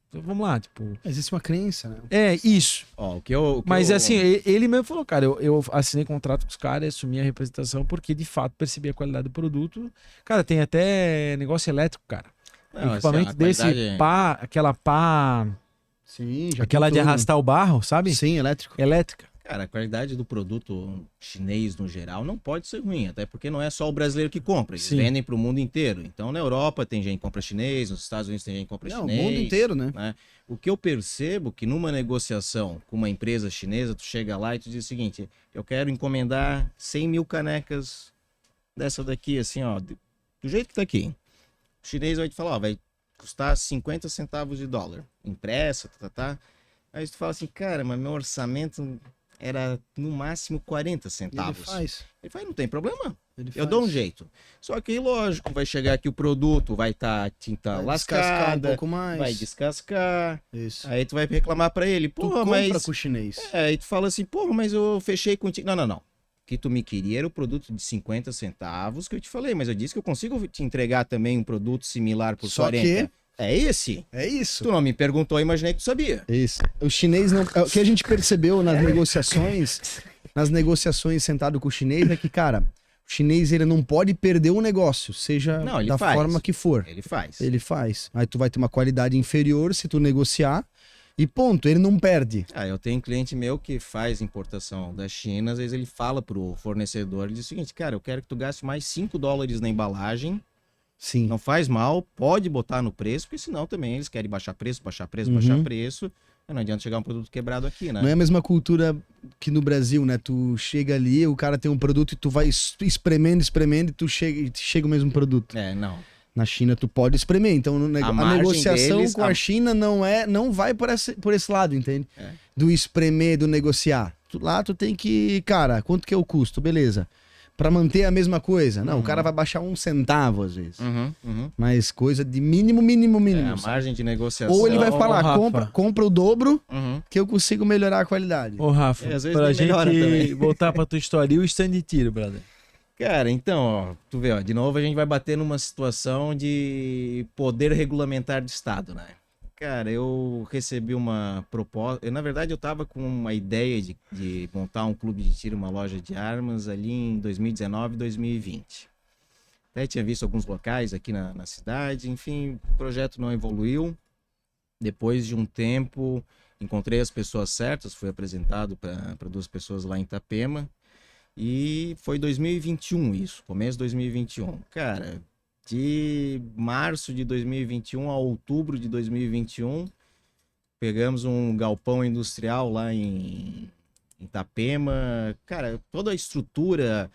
Então, vamos lá, tipo... Existe uma crença, né? É, isso. Ó, Mas assim, ele mesmo falou, cara, eu assinei contrato com os caras, assumi a representação porque de fato percebi a qualidade do produto. Cara, tem até negócio elétrico, cara. Não, Equipamento assim, desse, pá, aquela pá... Sim, já Aquela tem de tudo. arrastar o barro, sabe? Sim, elétrico. Elétrica. Cara, a qualidade do produto chinês no geral não pode ser ruim, até porque não é só o brasileiro que compra, eles Sim. vendem para o mundo inteiro. Então, na Europa tem gente que compra chinês, nos Estados Unidos tem gente que compra Não, o chinês. mundo inteiro, né? O que eu percebo que numa negociação com uma empresa chinesa, tu chega lá e tu diz o seguinte, eu quero encomendar 100 mil canecas dessa daqui, assim, ó, do jeito que tá aqui. O chinês vai te falar, ó, vai custar 50 centavos de dólar, impressa, tá. Aí tu fala assim, cara, mas meu orçamento era no máximo 40 centavos. Ele faz. Ele fala, não tem problema, Ele eu faz. dou um jeito. Só que, lógico, vai chegar aqui o produto, vai estar tinta Vai descascar um lascada, pouco mais. vai descascar. Isso. Aí tu vai reclamar pra ele, Tu porra, compra mas... com o chinês. Aí tu fala assim, porra, mas eu fechei contigo. Não. O que tu me queria era o produto de 50 centavos que eu te falei, mas eu disse que eu consigo te entregar também um produto similar por Só 40. que- É esse? É isso. Tu não me perguntou, eu imaginei que tu sabia. Isso. O chinês não. O que a gente percebeu nas negociações sentado com o chinês é que, cara, o chinês ele não pode perder um negócio, seja Não, ele da faz. forma que for. Ele faz. Ele faz. Aí tu vai ter uma qualidade inferior se tu negociar e ponto, ele não perde. Eu tenho um cliente meu que faz importação da China, às vezes ele fala pro fornecedor, ele diz o seguinte, cara, eu quero que tu gaste mais $5 na embalagem, Sim. não faz mal, pode botar no preço, porque senão também eles querem baixar preço, não adianta chegar um produto quebrado aqui, né? Não é a mesma cultura que no Brasil, né? Tu chega ali, o cara tem um produto e tu vai espremendo e tu chega o mesmo produto. Não. Na China tu pode espremer, então a margem negociação deles, com a China não vai por esse lado, entende? É. Do espremer, do negociar. Lá tu tem que, cara, quanto que é o custo? Beleza. Pra manter a mesma coisa. Não, o cara vai baixar 1 centavo às vezes. Mas coisa de mínimo, A sabe? margem de negociação. Ou ele vai Ô, falar, Rafa. compra o dobro Uhum. que eu consigo melhorar a qualidade. Ô, Rafa, Às vezes pra nem melhora gente também. voltar pra tua história e o stand de tiro, brother. Cara, então, ó, tu vê, ó, de novo a gente vai bater numa situação de poder regulamentar de Estado, né? Cara, eu recebi uma proposta. Na verdade, eu tava com uma ideia de montar um clube de tiro, uma loja de armas ali em 2019, 2020. Até tinha visto alguns locais aqui na cidade, enfim, o projeto não evoluiu. Depois de um tempo, encontrei as pessoas certas, fui apresentado para 2 pessoas lá em Itapema. E foi 2021 isso, começo de 2021. Cara, de março de 2021 a outubro de 2021, pegamos um galpão industrial lá em Itapema. Cara, toda a estrutura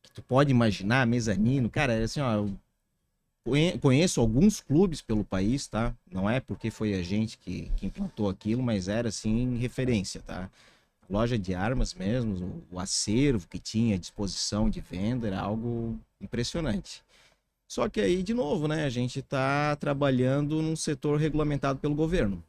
que tu pode imaginar, mezanino, cara, é assim, ó, eu conheço alguns clubes pelo país, tá? Não é porque foi a gente que implantou aquilo, mas era, assim, referência, tá? Loja de armas mesmo, o acervo que tinha à disposição de venda era algo impressionante. Só que aí, de novo, né, a gente está trabalhando num setor regulamentado pelo governo.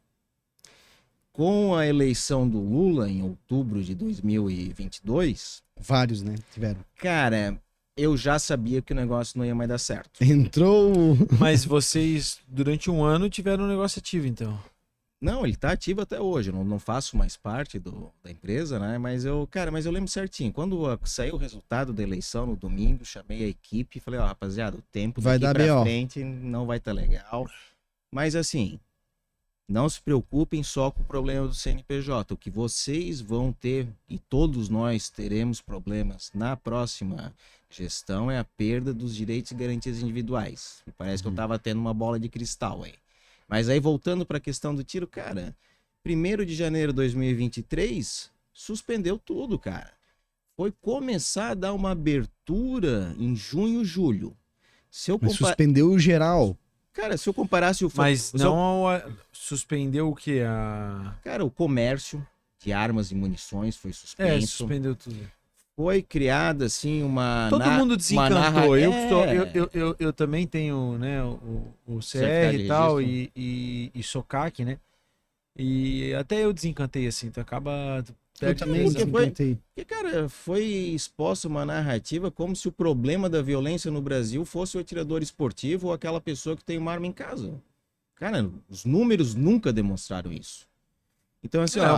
Com a eleição do Lula em outubro de 2022, Vários, né? Tiveram. cara, eu já sabia que o negócio não ia mais dar certo. Entrou. Mas vocês, durante um ano, tiveram um negócio ativo, então. Não, ele tá ativo até hoje, eu não faço mais parte da empresa, né? Mas eu lembro certinho. Quando saiu o resultado da eleição no domingo, chamei a equipe e falei, ó, rapaziada, o tempo Vai daqui dar pra BO. frente não vai estar legal. Mas assim, não se preocupem só com o problema do CNPJ. O que vocês vão ter, e todos nós teremos problemas na próxima gestão, é a perda dos direitos e garantias individuais. Me parece que eu tava tendo uma bola de cristal aí. Mas aí, voltando para a questão do tiro, cara, 1º de janeiro de 2023, suspendeu tudo, cara. Foi começar a dar uma abertura em junho, julho. Se eu Mas comparar... suspendeu o geral. Cara, se eu comparasse o... Mas não suspendeu o quê? Cara, o comércio de armas e munições foi suspenso. Suspendeu tudo. Foi criada, assim, uma... Todo mundo desencantou. Eu também tenho, né, o CR Certificado de e tal, registro. e sou CAC, né? E até eu desencantei, assim, tu acaba... tu Eu perde também tesão. desencantei. Porque, cara, foi exposta uma narrativa como se o problema da violência no Brasil fosse o atirador esportivo ou aquela pessoa que tem uma arma em casa. Cara, os números nunca demonstraram isso. Então, assim, É ó,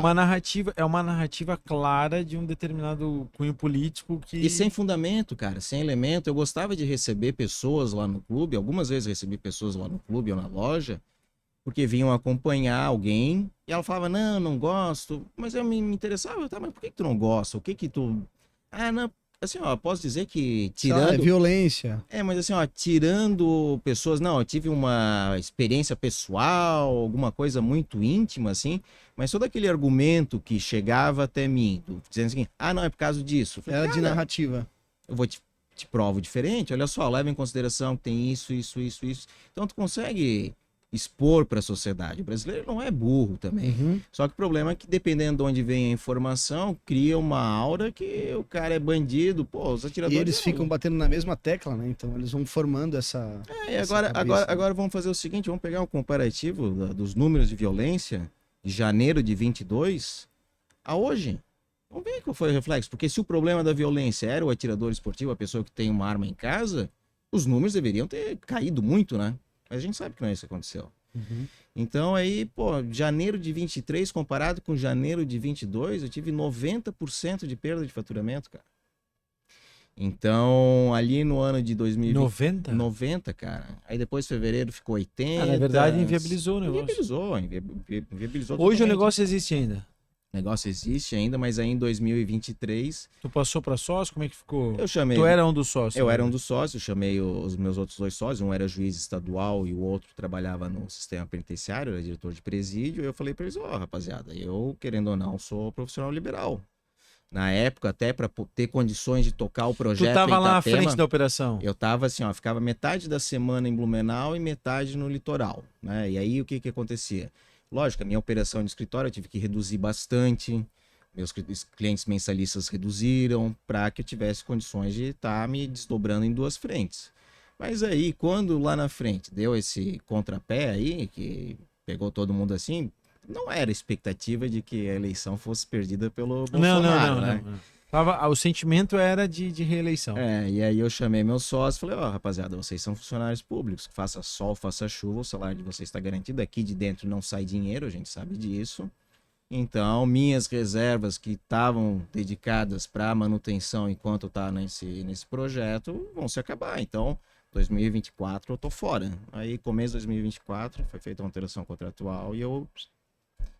uma narrativa clara de um determinado cunho político que... e sem fundamento, cara, sem elemento. Eu gostava de receber pessoas lá no clube, algumas vezes recebi pessoas lá no clube ou na loja, porque vinham acompanhar alguém e ela falava, não, não gosto. Mas eu me interessava, tá, mas por que que tu não gosta? O que que tu... Ah, não, assim, ó, posso dizer que Sei lá, é tirando... violência. Mas assim, ó, tirando pessoas, não, eu tive uma experiência pessoal, alguma coisa muito íntima, assim, mas todo aquele argumento que chegava até mim, dizendo assim, ah, não, é por causa disso. Eu falei, Era de cara, narrativa. eu vou te provo diferente, olha só, leva em consideração que tem isso. Então tu consegue expor para a sociedade. O brasileiro não é burro também. Uhum. Só que o problema é que dependendo de onde vem a informação, cria uma aura que o cara é bandido, pô, os E atiradores... eles ficam batendo na mesma tecla, né? Então eles vão formando essa. E essa agora, cabeça, né? agora vamos fazer o seguinte, vamos pegar um comparativo dos números de violência de janeiro de 22 a hoje. Vamos ver qual foi o reflexo, porque se o problema da violência era o atirador esportivo, a pessoa que tem uma arma em casa, os números deveriam ter caído muito, né? Mas a gente sabe que não é isso que aconteceu. Uhum. Então aí, pô, janeiro de 23 comparado com janeiro de 22, eu tive 90% de perda de faturamento, cara. Então, ali no ano de 2020... 90? 90, cara. Aí depois fevereiro ficou 80. Na verdade, inviabilizou o negócio. Inviabilizou Hoje o totalmente. negócio existe ainda. O negócio existe ainda, mas aí em 2023 Tu passou pra sócio? Como é que ficou? eu chamei... Tu era um dos sócios. Eu né? era um dos sócios, chamei os meus outros 2 sócios, um era juiz estadual e o outro trabalhava no sistema penitenciário, era diretor de presídio, e eu falei pra eles, rapaziada, eu, querendo ou não, sou profissional liberal. Na época, até para ter condições de tocar o projeto Tu tava em lá na Itapema, frente da operação. eu tava assim, ó, ficava metade da semana em Blumenau e metade no litoral, né? E aí o que que acontecia? Lógico, a minha operação de escritório eu tive que reduzir bastante, meus clientes mensalistas reduziram para que eu tivesse condições de estar me desdobrando em 2 frentes. Mas aí, quando lá na frente deu esse contrapé aí, que pegou todo mundo assim, não era expectativa de que a eleição fosse perdida pelo Bolsonaro, né? O sentimento era de reeleição. E aí eu chamei meus sócios e falei, rapaziada, vocês são funcionários públicos, faça sol, faça chuva, o salário de vocês está garantido, aqui de dentro não sai dinheiro, a gente sabe disso. Então, minhas reservas que estavam dedicadas para manutenção enquanto eu estava nesse projeto vão se acabar. Então, 2024 eu tô fora. Aí, começo de 2024, foi feita uma alteração contratual e eu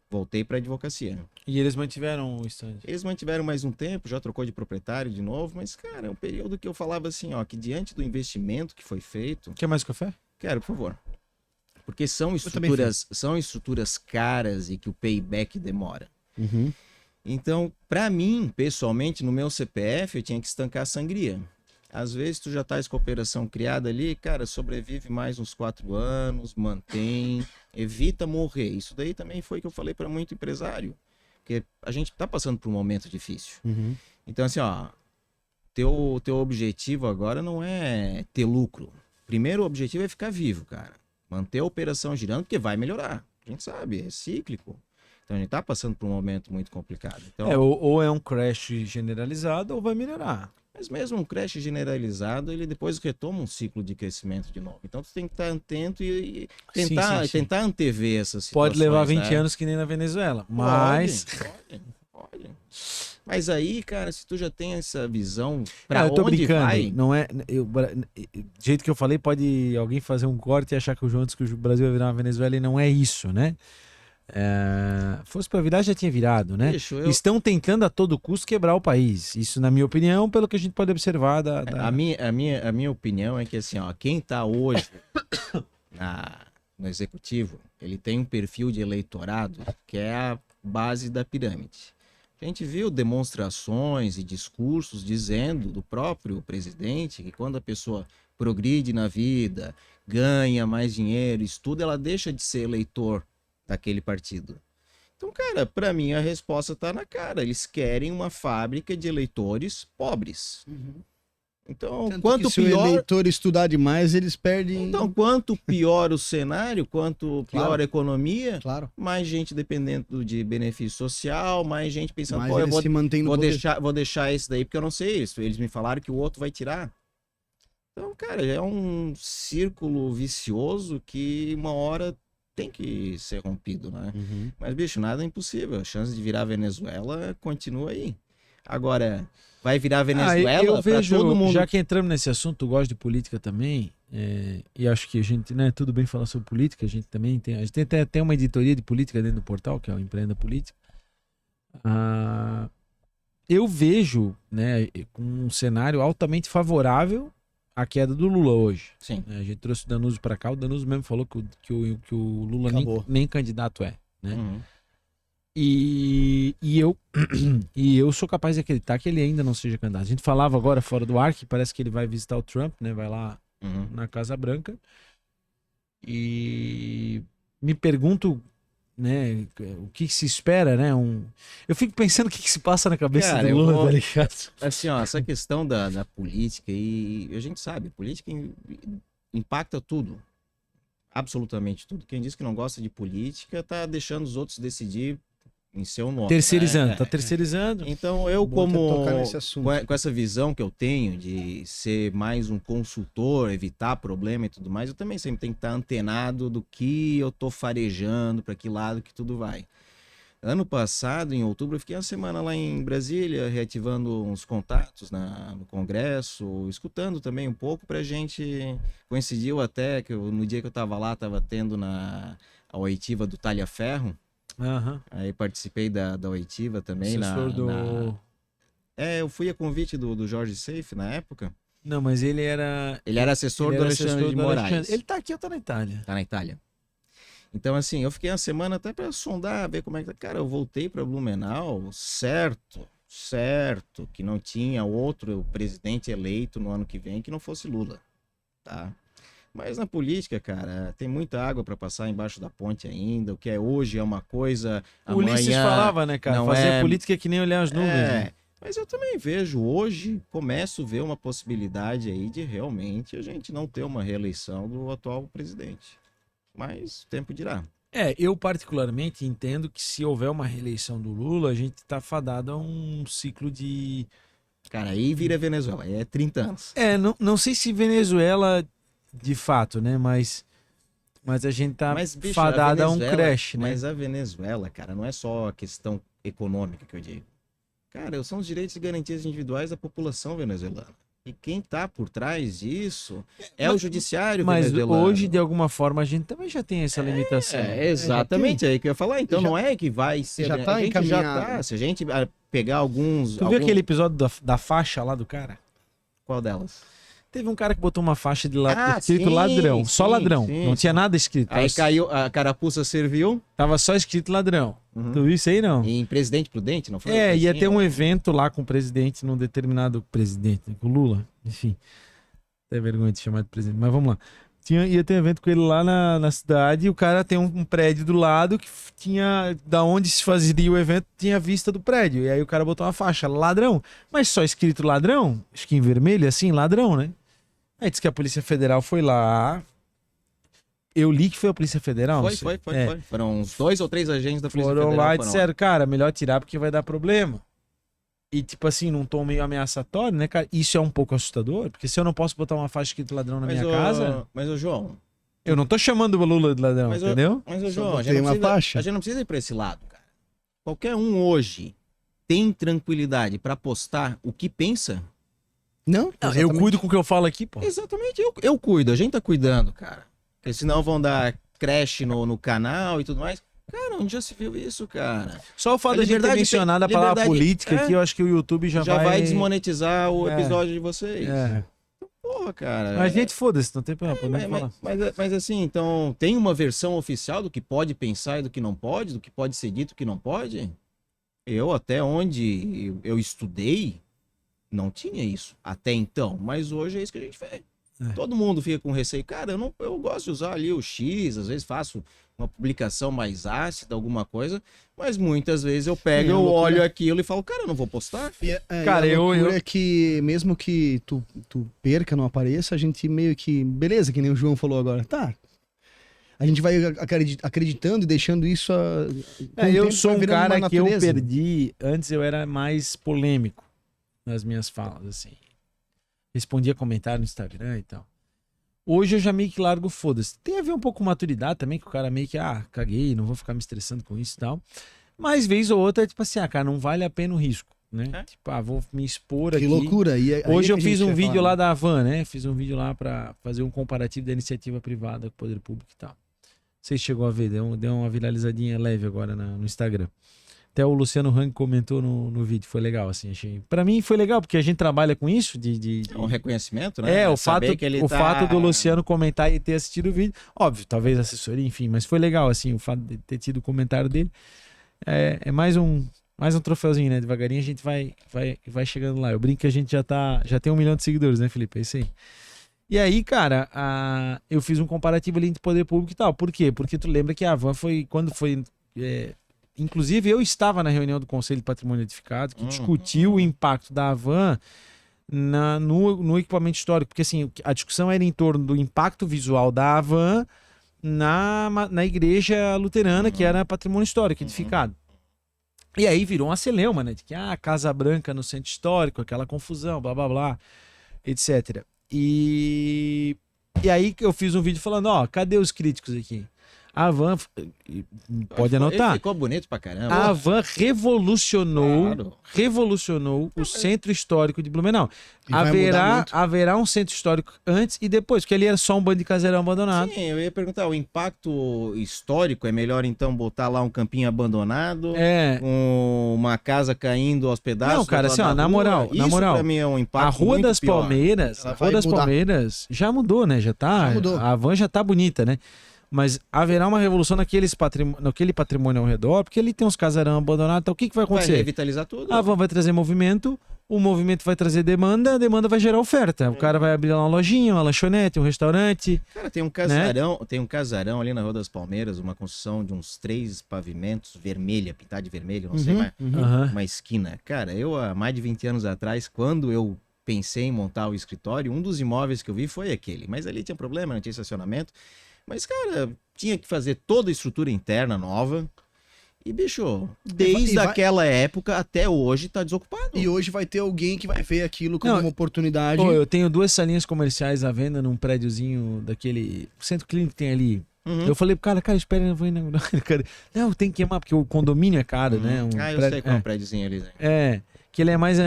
voltei para a advocacia. E eles mantiveram o stand. Eles mantiveram mais um tempo, já trocou de proprietário de novo, mas, cara, é um período que eu falava assim, que diante do investimento que foi feito... Quer mais café? Quero, por favor. Porque são estruturas caras e que o payback demora. Uhum. Então, para mim, pessoalmente, no meu CPF, eu tinha que estancar a sangria. Às vezes, tu já tá com a operação criada ali, cara, sobrevive mais uns 4 anos, mantém, evita morrer. Isso daí também foi o que eu falei para muito empresário. Porque a gente tá passando por um momento difícil. Uhum. Então, assim, teu objetivo agora não é ter lucro. Primeiro, o objetivo é ficar vivo, cara. Manter a operação girando, porque vai melhorar. A gente sabe, é cíclico. Então a gente tá passando por um momento muito complicado. Então, Ou é um crash generalizado ou vai melhorar. mas mesmo um crash generalizado, ele depois retoma um ciclo de crescimento de novo. Então tu tem que estar atento e tentar, Sim. tentar antever essas situações. Pode levar 20 né? anos que nem na Venezuela. Mas. Pode. Mas aí, cara, se tu já tem essa visão pra eu tô onde brincando. vai... Não é. Do jeito que eu falei, pode alguém fazer um corte e achar que o João disse que o Brasil vai virar uma Venezuela e não é isso, né? Fosse pra virar, já tinha virado, né? Bicho, Estão tentando a todo custo quebrar o país. Isso, na minha opinião, pelo que a gente pode observar A minha opinião é que, assim, quem tá hoje no executivo, ele tem um perfil de eleitorado que é a base da pirâmide. A gente viu demonstrações e discursos dizendo do próprio presidente que quando a pessoa progride na vida, ganha mais dinheiro, estuda, ela deixa de ser eleitor daquele partido. Então, cara, para mim a resposta tá na cara. Eles querem uma fábrica de eleitores pobres. Uhum. Então, Tanto quanto que se pior... o eleitor estudar demais, eles perdem... Então, quanto pior o cenário, quanto pior Claro. a economia, Claro, mais gente dependendo de benefício social, mais gente pensando, mas pô, eu eles se mantêm no poder. vou deixar esse daí porque eu não sei isso. Eles me falaram que o outro vai tirar. Então, cara, é um círculo vicioso que uma hora tem que ser rompido, né? Uhum. Mas, bicho, nada é impossível. A chance de virar Venezuela continua aí. Agora, vai virar Venezuela eu para vejo, todo mundo. já que entramos nesse assunto, tu gosta de política também, e acho que a gente, né, tudo bem falar sobre política, a gente tem até uma editoria de política dentro do portal, que é o Empreenda Política. Eu vejo, né, com um cenário altamente favorável à queda do Lula hoje. Sim. A gente trouxe o Danuso para cá, o Danuso mesmo falou que o Lula Acabou. nem candidato é, né? Uhum. E eu sou capaz de acreditar que ele ainda não seja candidato. A gente falava agora fora do ar que parece que ele vai visitar o Trump, né? Vai lá Uhum. na Casa Branca. E me pergunto, né, o que se espera, né? Eu fico pensando o que se passa na cabeça Cara, do eu Lula, vou- tá ligado? Assim, ó, essa questão da política, e a gente sabe, política impacta tudo. Absolutamente tudo. Quem diz que não gosta de política tá deixando os outros decidir em seu nome. Terceirizando, né? tá terceirizando. Então, eu Bom até como tocar nesse assunto. com essa visão que eu tenho de ser mais um consultor, evitar problema e tudo mais, eu também sempre tenho que estar antenado do que eu tô farejando, para que lado que tudo vai. Ano passado, em outubro, eu fiquei uma semana lá em Brasília, reativando uns contatos no Congresso, escutando também um pouco pra gente. Coincidiu até que no dia que eu tava lá, tava tendo a oitiva do Talha Ferro. Aham. Aí participei da oitiva também. Assessor do... Eu fui a convite do Jorge Seife na época. Não, mas ele era... Ele era assessor ele do era Alexandre assessor de do Moraes. Alexandre. Ele tá aqui ou tá na Itália? Tá na Itália. Então, assim, eu fiquei uma semana até para sondar, ver como é que tá. Cara, eu voltei para Blumenau, certo, que não tinha outro presidente eleito no ano que vem que não fosse Lula, tá? Mas na política, cara, tem muita água para passar embaixo da ponte ainda. O que é hoje é uma coisa, O Ulisses amanhã falava, né, cara? não Fazer é- política é que nem olhar as nuvens. Né? Mas eu também vejo hoje, começo a ver uma possibilidade aí de realmente a gente não ter uma reeleição do atual presidente. Mas o tempo dirá. Eu particularmente entendo que se houver uma reeleição do Lula, a gente tá fadado a um ciclo de... Cara, aí vira Venezuela, aí é 30 anos. Não sei se Venezuela de fato, né? Mas a gente tá Bicho, fadado a um Venezuela- crash, né? Mas a Venezuela, cara, não é só a questão econômica que eu digo. Cara, são os direitos e garantias individuais da população venezuelana. E quem tá por trás disso é o judiciário Mas venezuelano. hoje, de alguma forma, a gente também já tem essa limitação. Exatamente, é aí que eu ia falar. Então Já- não é que vai ser... já tá a gente encaminhado. já tá. Se a gente pegar alguns... Tu viu aquele episódio da faixa lá do cara? Qual delas? Teve um cara que botou uma faixa de escrito sim, ladrão, só sim, ladrão. sim, Não sim. tinha nada escrito. Aí caiu, a carapuça serviu. Tava só escrito ladrão. Uhum. Tu viu isso aí, não? Em Presidente Prudente, não foi? Ia Assim, ter ó. um evento lá com o presidente, num determinado presidente, né, com o Lula, enfim. Até vergonha de chamar de presidente, mas vamos lá. Ia ter um evento com ele lá na cidade e o cara tem um prédio do lado que tinha, da onde se fazia o evento, tinha vista do prédio. E aí o cara botou uma faixa, ladrão. Mas só escrito ladrão, acho que em vermelho, assim, ladrão, né? Aí disse que a Polícia Federal foi lá. Eu li que foi a Polícia Federal. Foi. É. Foram uns 2 ou 3 agentes da Polícia Foram Federal. lá e disseram, cara, melhor tirar porque vai dar problema. E tipo assim, num tom meio ameaçatório, né, cara? Isso é um pouco assustador, porque se eu não posso botar uma faixa escrito ladrão na minha casa, Mas, ô João... eu não tô chamando o Lula de ladrão, Mas, entendeu? Mas, ô Só João, botei uma faixa. a gente não precisa ir pra esse lado, cara. Qualquer um hoje tem tranquilidade pra postar o que pensa? Não, Eu exatamente. cuido com o que eu falo aqui, pô. Exatamente, eu cuido. A gente tá cuidando, cara. Porque senão vão dar crash no canal e tudo mais. Cara, onde já se viu isso, cara? Só o fato A de a gente ter liberdade mencionado a tem- palavra liberdade- política aqui, eu acho que o YouTube já vai desmonetizar o episódio de vocês. É. Porra, cara. Mas, gente, foda-se, não tem problema, podemos falar. Mas assim, então, tem uma versão oficial do que pode pensar e do que não pode, do que pode ser dito e do que não pode? Eu, até onde eu estudei, não tinha isso até então, mas hoje é isso que a gente vê. Todo mundo fica com receio. Cara, eu gosto de usar ali o X, às vezes faço uma publicação mais ácida, alguma coisa, mas muitas vezes eu pego, eu olho aquilo e falo, cara, eu não vou postar. Cara, eu é que mesmo que tu perca, não apareça, a gente meio que, beleza, que nem o João falou agora, tá. A gente vai acreditando e deixando isso eu sou um cara que eu perdi, antes eu era mais polêmico nas minhas falas, assim. Respondia comentário no Instagram e tal. Hoje eu já meio que largo foda-se. Tem a ver um pouco com maturidade também, que o cara meio que, caguei, não vou ficar me estressando com isso e tal. Mas vez ou outra é tipo assim, cara, não vale a pena o risco, né? Tipo, vou me expor aqui. Que loucura. Hoje eu fiz um vídeo lá da Havan, né? Fiz um vídeo lá pra fazer um comparativo da iniciativa privada com o poder público e tal. Não sei se chegou a ver, deu uma viralizadinha leve agora no Instagram. Até o Luciano Hang comentou no vídeo, foi legal, assim, achei. Pra mim foi legal, porque a gente trabalha com isso, É um reconhecimento, né? O fato do Luciano comentar e ter assistido o vídeo, óbvio, talvez assessoria, enfim, mas foi legal, assim, o fato de ter tido o comentário dele. É mais um troféuzinho, né? Devagarinho a gente vai chegando lá. Eu brinco que a gente já tem 1 milhão de seguidores, né, Felipe? É isso aí. E aí, cara, eu fiz um comparativo ali entre poder público e tal. Por quê? Porque tu lembra que a Havan quando foi... Inclusive, eu estava na reunião do Conselho de Patrimônio Edificado, que discutiu o impacto da Havan no equipamento histórico. Porque, assim, a discussão era em torno do impacto visual da Havan na igreja luterana, que era patrimônio histórico edificado. E aí virou uma celeuma, né? De que, Casa Branca no centro histórico, aquela confusão, blá, blá, blá, etc. E aí eu fiz um vídeo falando, cadê os críticos aqui? A Havan, pode anotar. Ficou bonito pra caramba. A Havan revolucionou o centro histórico de Blumenau. Haverá um centro histórico antes e depois, porque ali era só um bando de caseirão abandonado. Sim, eu ia perguntar, o impacto histórico é melhor então botar lá um campinho abandonado, com uma casa caindo aos pedaços? Não, cara, assim, na moral, pra mim é um impacto a Rua muito das pior. Palmeiras já mudou, né? Já mudou. A Havan já tá bonita, né? Mas haverá uma revolução naquele patrimônio ao redor, porque ele tem uns casarão abandonados. Então, o que vai acontecer? Vai revitalizar tudo. A Havan vai trazer movimento, o movimento vai trazer demanda, a demanda vai gerar oferta. O cara vai abrir lá uma lojinha, uma lanchonete, um restaurante. Cara, tem um casarão ali na Rua das Palmeiras, uma construção de uns 3 pavimentos pintada de vermelho, não sei mais, uma esquina. Cara, eu há mais de 20 anos atrás, quando eu pensei em montar o escritório, um dos imóveis que eu vi foi aquele. Mas ali tinha problema, não tinha estacionamento. Mas, cara, tinha que fazer toda a estrutura interna nova. E, bicho, desde aquela época até hoje tá desocupado. E hoje vai ter alguém que vai ver aquilo como uma oportunidade. Eu tenho 2 salinhas comerciais à venda num prédiozinho daquele centro clínico que tem ali. Eu falei pro cara, espera, eu vou ir na... Não, tem que queimar, porque o condomínio é caro, né? Eu sei qual é o prédiozinho ali, né? Que ele é mais,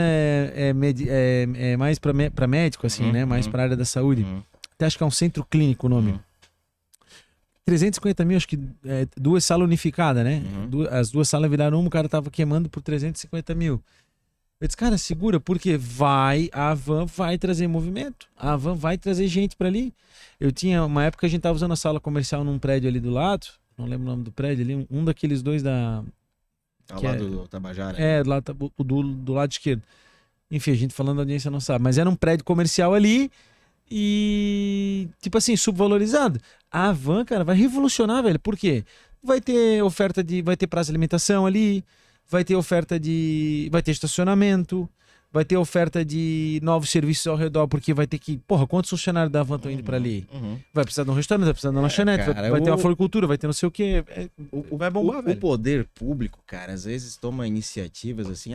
mais pra médico, assim, né? Mais pra área da saúde. Até acho que é um centro clínico o nome. 350 mil, acho que 2 salas unificadas, né? As 2 salas viraram uma, o cara tava queimando por 350 mil. Eu disse, cara, segura, porque a Havan vai trazer movimento. A Havan vai trazer gente pra ali. Eu tinha, uma época a gente tava usando a sala comercial num prédio ali do lado, não lembro o nome do prédio ali, um daqueles 2 da... Ao lado do Tabajara. Do lado esquerdo. Enfim, a gente falando da audiência não sabe, mas era um prédio comercial ali e, tipo assim, subvalorizado. A Havan, cara, vai revolucionar, velho. Por quê? Vai ter vai ter praça de alimentação ali, vai ter estacionamento, vai ter oferta de novos serviços ao redor, porque vai ter que... quantos funcionários da Havan estão indo pra ali? Vai precisar de um restaurante, vai precisar de uma lanchonete, vai ter uma floricultura, vai ter não sei o quê. Vai bombar, velho. O poder público, cara, às vezes toma iniciativas assim,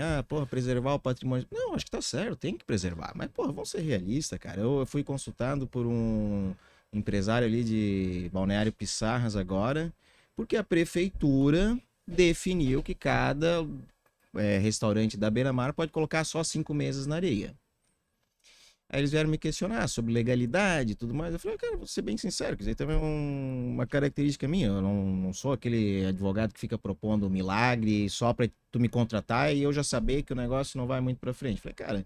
preservar o patrimônio. Não, acho que tá certo, tem que preservar. Mas, vamos ser realistas, cara. Eu fui consultado por um empresário ali de Balneário Pissarras agora, porque a prefeitura definiu que cada... restaurante da Beira-Mar pode colocar só 5 mesas na areia. Aí eles vieram me questionar sobre legalidade e tudo mais. Eu falei, cara, vou ser bem sincero, que isso aí também é uma característica minha. Eu não sou aquele advogado que fica propondo um milagre só para tu me contratar e eu já saber que o negócio não vai muito para frente. Eu falei, cara,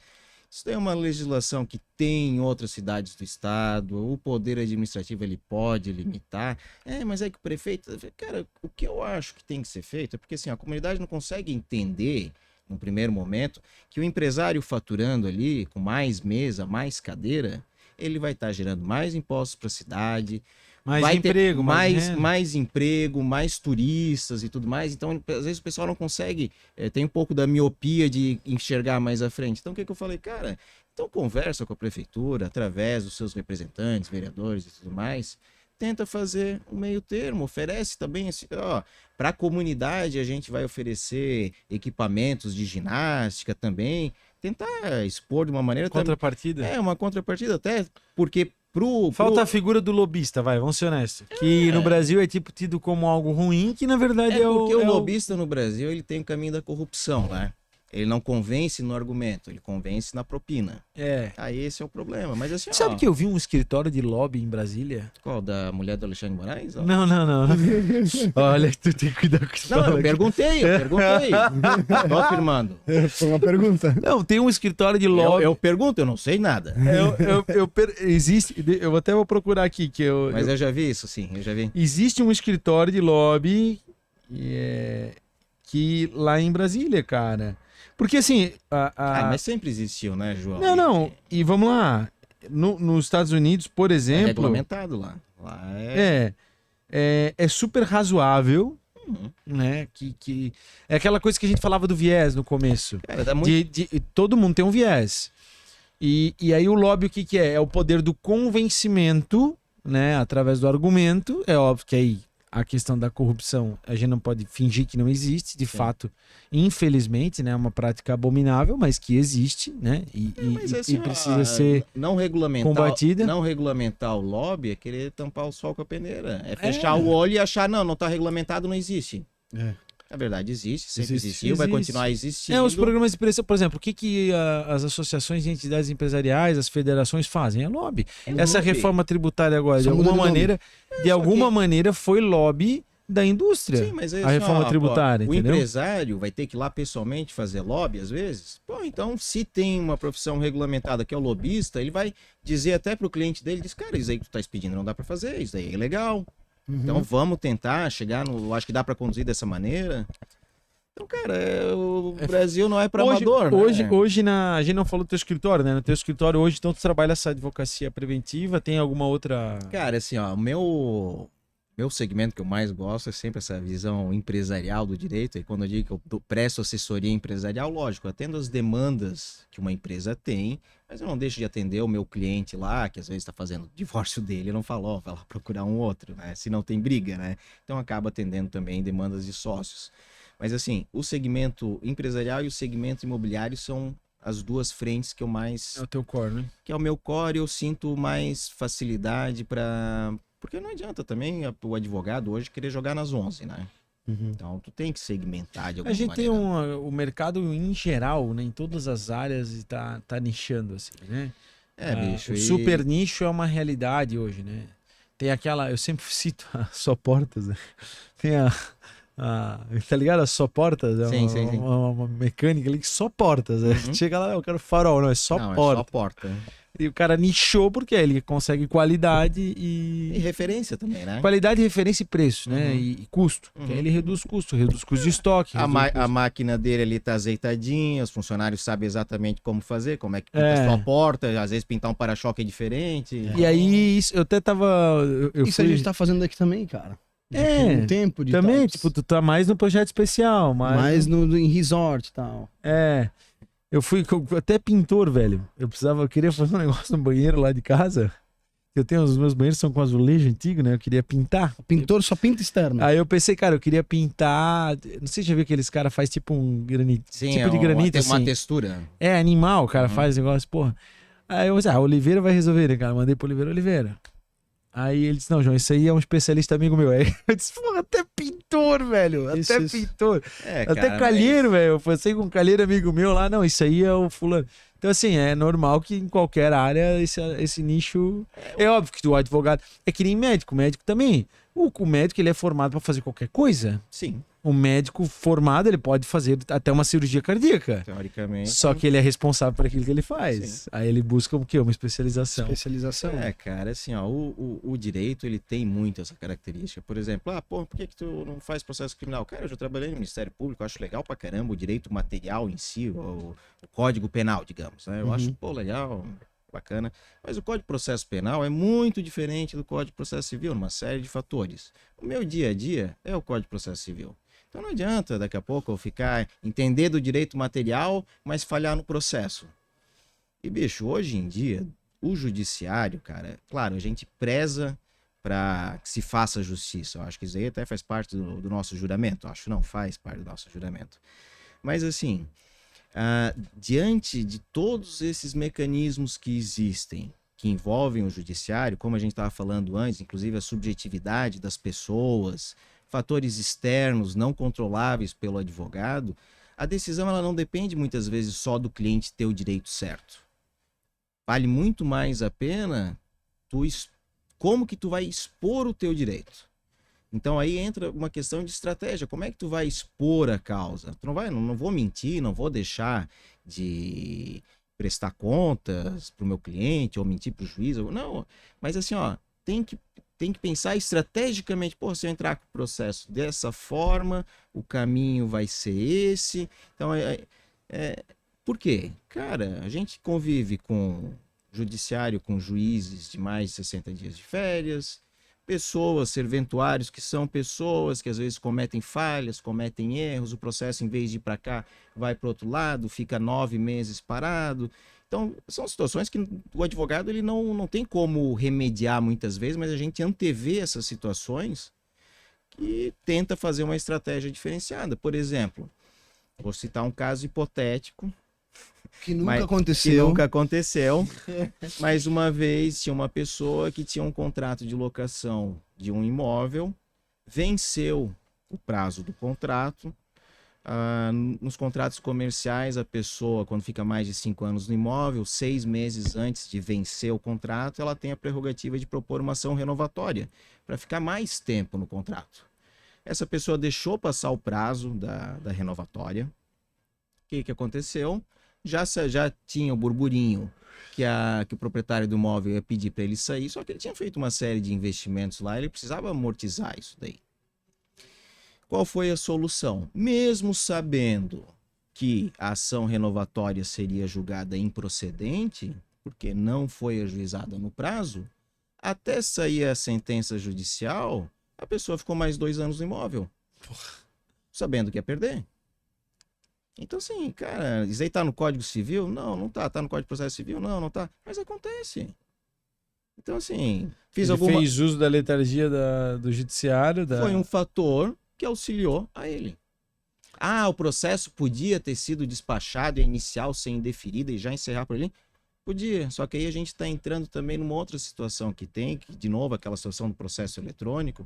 isso daí é uma legislação que tem em outras cidades do estado, o poder administrativo ele pode limitar. Mas é que o prefeito... Cara, o que eu acho que tem que ser feito é porque assim, a comunidade não consegue entender, no primeiro momento, que o empresário faturando ali, com mais mesa, mais cadeira, ele vai estar gerando mais impostos para a cidade, Mais vai emprego, ter mais renda. mais emprego, mais turistas e tudo mais. Então, às vezes o pessoal não consegue, tem um pouco da miopia de enxergar mais à frente. Então, o que eu falei? Cara, então conversa com a prefeitura, através dos seus representantes, vereadores e tudo mais, tenta fazer um meio termo, oferece também, para a comunidade a gente vai oferecer equipamentos de ginástica também, tentar expor de uma maneira... Contrapartida. Uma contrapartida, até porque Falta a figura do lobista, vamos ser honestos. Que no Brasil é tipo tido como algo ruim, que na verdade é porque o lobista no Brasil, ele tem o caminho da corrupção, né? Ele não convence no argumento, ele convence na propina. Aí esse é o problema. Mas assim, sabe que eu vi um escritório de lobby em Brasília? Qual? Da mulher do Alexandre de Moraes? Não. Olha, tu tem que cuidar com isso. Não, eu perguntei. Tô afirmando. Foi uma pergunta. Não, tem um escritório de lobby. Eu pergunto, eu não sei nada. Existe, eu até vou procurar aqui. Mas eu já vi isso, sim, eu já vi. Existe um escritório de lobby que lá em Brasília, cara. Porque assim... mas sempre existiu, né, João? Não. E vamos lá. Nos Estados Unidos, por exemplo... É regulamentado lá. É super razoável, né? Que é aquela coisa que a gente falava do viés no começo. Cara, dá muito... Todo mundo tem um viés. E aí o lobby o que é? É o poder do convencimento, né? Através do argumento. É óbvio que aí a questão da corrupção a gente não pode fingir que não existe. De fato, infelizmente, né? É uma prática abominável, mas que existe, né? E precisa ser não combatida. Não regulamentar o lobby é querer tampar o sol com a peneira. É fechar o olho e achar, não tá regulamentado, não existe. Na verdade, existe, sempre existiu, vai continuar existindo. Os programas de pressão, por exemplo, o que as associações e entidades empresariais, as federações fazem? É lobby. Essa reforma tributária agora, de alguma maneira, foi lobby da indústria. Sim, mas a reforma tributária, o entendeu? empresário vai ter que ir lá pessoalmente fazer lobby, às vezes. Então, se tem uma profissão regulamentada que é o lobista, ele vai dizer até pro cliente dele, cara, isso aí que tu tá pedindo não dá para fazer, isso aí é ilegal. Então vamos tentar chegar no... Acho que dá para conduzir dessa maneira. Então, cara, o Brasil não é para amador, né? Hoje a gente não falou do teu escritório, né? No teu escritório hoje, então tu trabalha essa advocacia preventiva, tem alguma outra... Cara, assim, o meu segmento que eu mais gosto é sempre essa visão empresarial do direito. E quando eu digo que eu presto assessoria empresarial, lógico, eu atendo as demandas que uma empresa tem, mas eu não deixo de atender o meu cliente lá, que às vezes está fazendo o divórcio dele, eu não falo, vai lá procurar um outro, né? Se não tem briga, né? Então acaba atendendo também demandas de sócios. Mas assim, o segmento empresarial e o segmento imobiliário são as duas frentes que eu mais... É o teu core, né? Que é o meu core, eu sinto mais facilidade para... Porque não adianta também o advogado hoje querer jogar nas 11, né? Então, tu tem que segmentar de alguma maneira. A gente tem o mercado em geral, né? Em todas as áreas e tá nichando, assim, né? Bicho. O super nicho é uma realidade hoje, né? Tem aquela... Eu sempre cito a Só Portas, né? Tem tá ligado? A Só Portas? É sim. Uma mecânica ali que só portas. Né? Chega lá, eu quero farol. Não, é só porta. É só porta. E o cara nichou porque ele consegue qualidade e referência também, né? Qualidade, referência e preço, né? E custo. Porque aí ele reduz custo de estoque. A máquina dele ali tá azeitadinha, os funcionários sabem exatamente como fazer, como é que pinta a sua porta, às vezes pintar um para-choque é diferente. E aí, eu até tava... Isso a gente tá fazendo aqui também, cara. Um tempo de também, tipo, tu tá mais no projeto especial. Mais em resort e tal. Eu fui até pintor, velho. Eu queria fazer um negócio no banheiro lá de casa. Os meus banheiros são com azulejo antigo, né? Eu queria pintar. O pintor só pinta externo. Aí eu pensei, cara, eu queria pintar... Não sei se já viu aqueles caras faz tipo um granito. Sim, tipo de granito, assim. Uma textura. É, animal, o cara faz negócio, porra. Aí eu disse, Oliveira vai resolver, né, cara? Mandei pro Oliveira. Aí ele disse, não, João, isso aí é um especialista amigo meu. Aí eu disse, porra, até pintor, velho. Até pintor. Até calheiro, velho. Eu passei com um calheiro amigo meu lá. Não, isso aí é o fulano. Então, assim, é normal que em qualquer área esse nicho... É óbvio que o advogado... É que nem médico. O médico também. O médico, ele é formado para fazer qualquer coisa. Sim. O médico formado, ele pode fazer até uma cirurgia cardíaca. Teoricamente. Só que ele é responsável por aquilo que ele faz. Sim. Aí ele busca o quê? Uma especialização. Cara, assim, ó, o direito, ele tem muito essa característica. Por exemplo, por que tu não faz processo criminal? Cara, eu já trabalhei no Ministério Público, eu acho legal pra caramba o direito material em si, o Código Penal, digamos, né? Eu acho, legal. bacana. Mas o Código de Processo Penal é muito diferente do Código de Processo Civil, numa série de fatores. O meu dia a dia é o Código de Processo Civil. Então não adianta daqui a pouco eu entender do direito material, mas falhar no processo. E, bicho, hoje em dia, o judiciário, cara, claro, a gente preza para que se faça justiça. Eu acho que isso aí até faz parte do nosso juramento. Eu acho que não faz parte do nosso juramento. Mas, assim, diante de todos esses mecanismos que existem, que envolvem o judiciário, como a gente estava falando antes, inclusive a subjetividade das pessoas, fatores externos não controláveis pelo advogado, a decisão ela não depende muitas vezes só do cliente ter o direito certo. Vale muito mais a pena como que tu vai expor o teu direito. Então aí entra uma questão de estratégia. Como é que tu vai expor a causa? Tu não vou mentir, não vou deixar de prestar contas para o meu cliente ou mentir para o juiz. Não, mas assim, ó, tem que pensar estrategicamente. Pô, se eu entrar com o processo dessa forma, o caminho vai ser esse. Então, por quê? Cara, a gente convive com judiciário, com juízes de mais de 60 dias de férias, pessoas, serventuários, que são pessoas que às vezes cometem falhas, cometem erros, o processo, em vez de ir para cá, vai para o outro lado, fica 9 meses parado. Então, são situações que o advogado ele não tem como remediar muitas vezes, mas a gente antevê essas situações e tenta fazer uma estratégia diferenciada. Por exemplo, vou citar um caso hipotético, Que nunca aconteceu. Mas uma vez tinha uma pessoa que tinha um contrato de locação de um imóvel, venceu o prazo do contrato. Nos contratos comerciais, a pessoa, quando fica mais de 5 anos no imóvel, 6 meses antes de vencer o contrato, ela tem a prerrogativa de propor uma ação renovatória para ficar mais tempo no contrato. Essa pessoa deixou passar o prazo da renovatória. O que aconteceu? Já tinha o burburinho que o proprietário do imóvel ia pedir para ele sair, só que ele tinha feito uma série de investimentos lá, ele precisava amortizar isso daí. Qual foi a solução? Mesmo sabendo que a ação renovatória seria julgada improcedente, porque não foi ajuizada no prazo, até sair a sentença judicial, a pessoa ficou mais 2 anos no imóvel, sabendo que ia perder. Então, assim, cara, isso aí tá no Código Civil? Não, não tá. Tá no Código de Processo Civil? Não, não tá. Mas acontece. Então, assim, Ele fez uso da letargia do judiciário. Foi um fator que auxiliou a ele. O processo podia ter sido despachado e inicial ser indeferida e já encerrar por ali? Podia. Só que aí a gente está entrando também numa outra situação que de novo, aquela situação do processo eletrônico.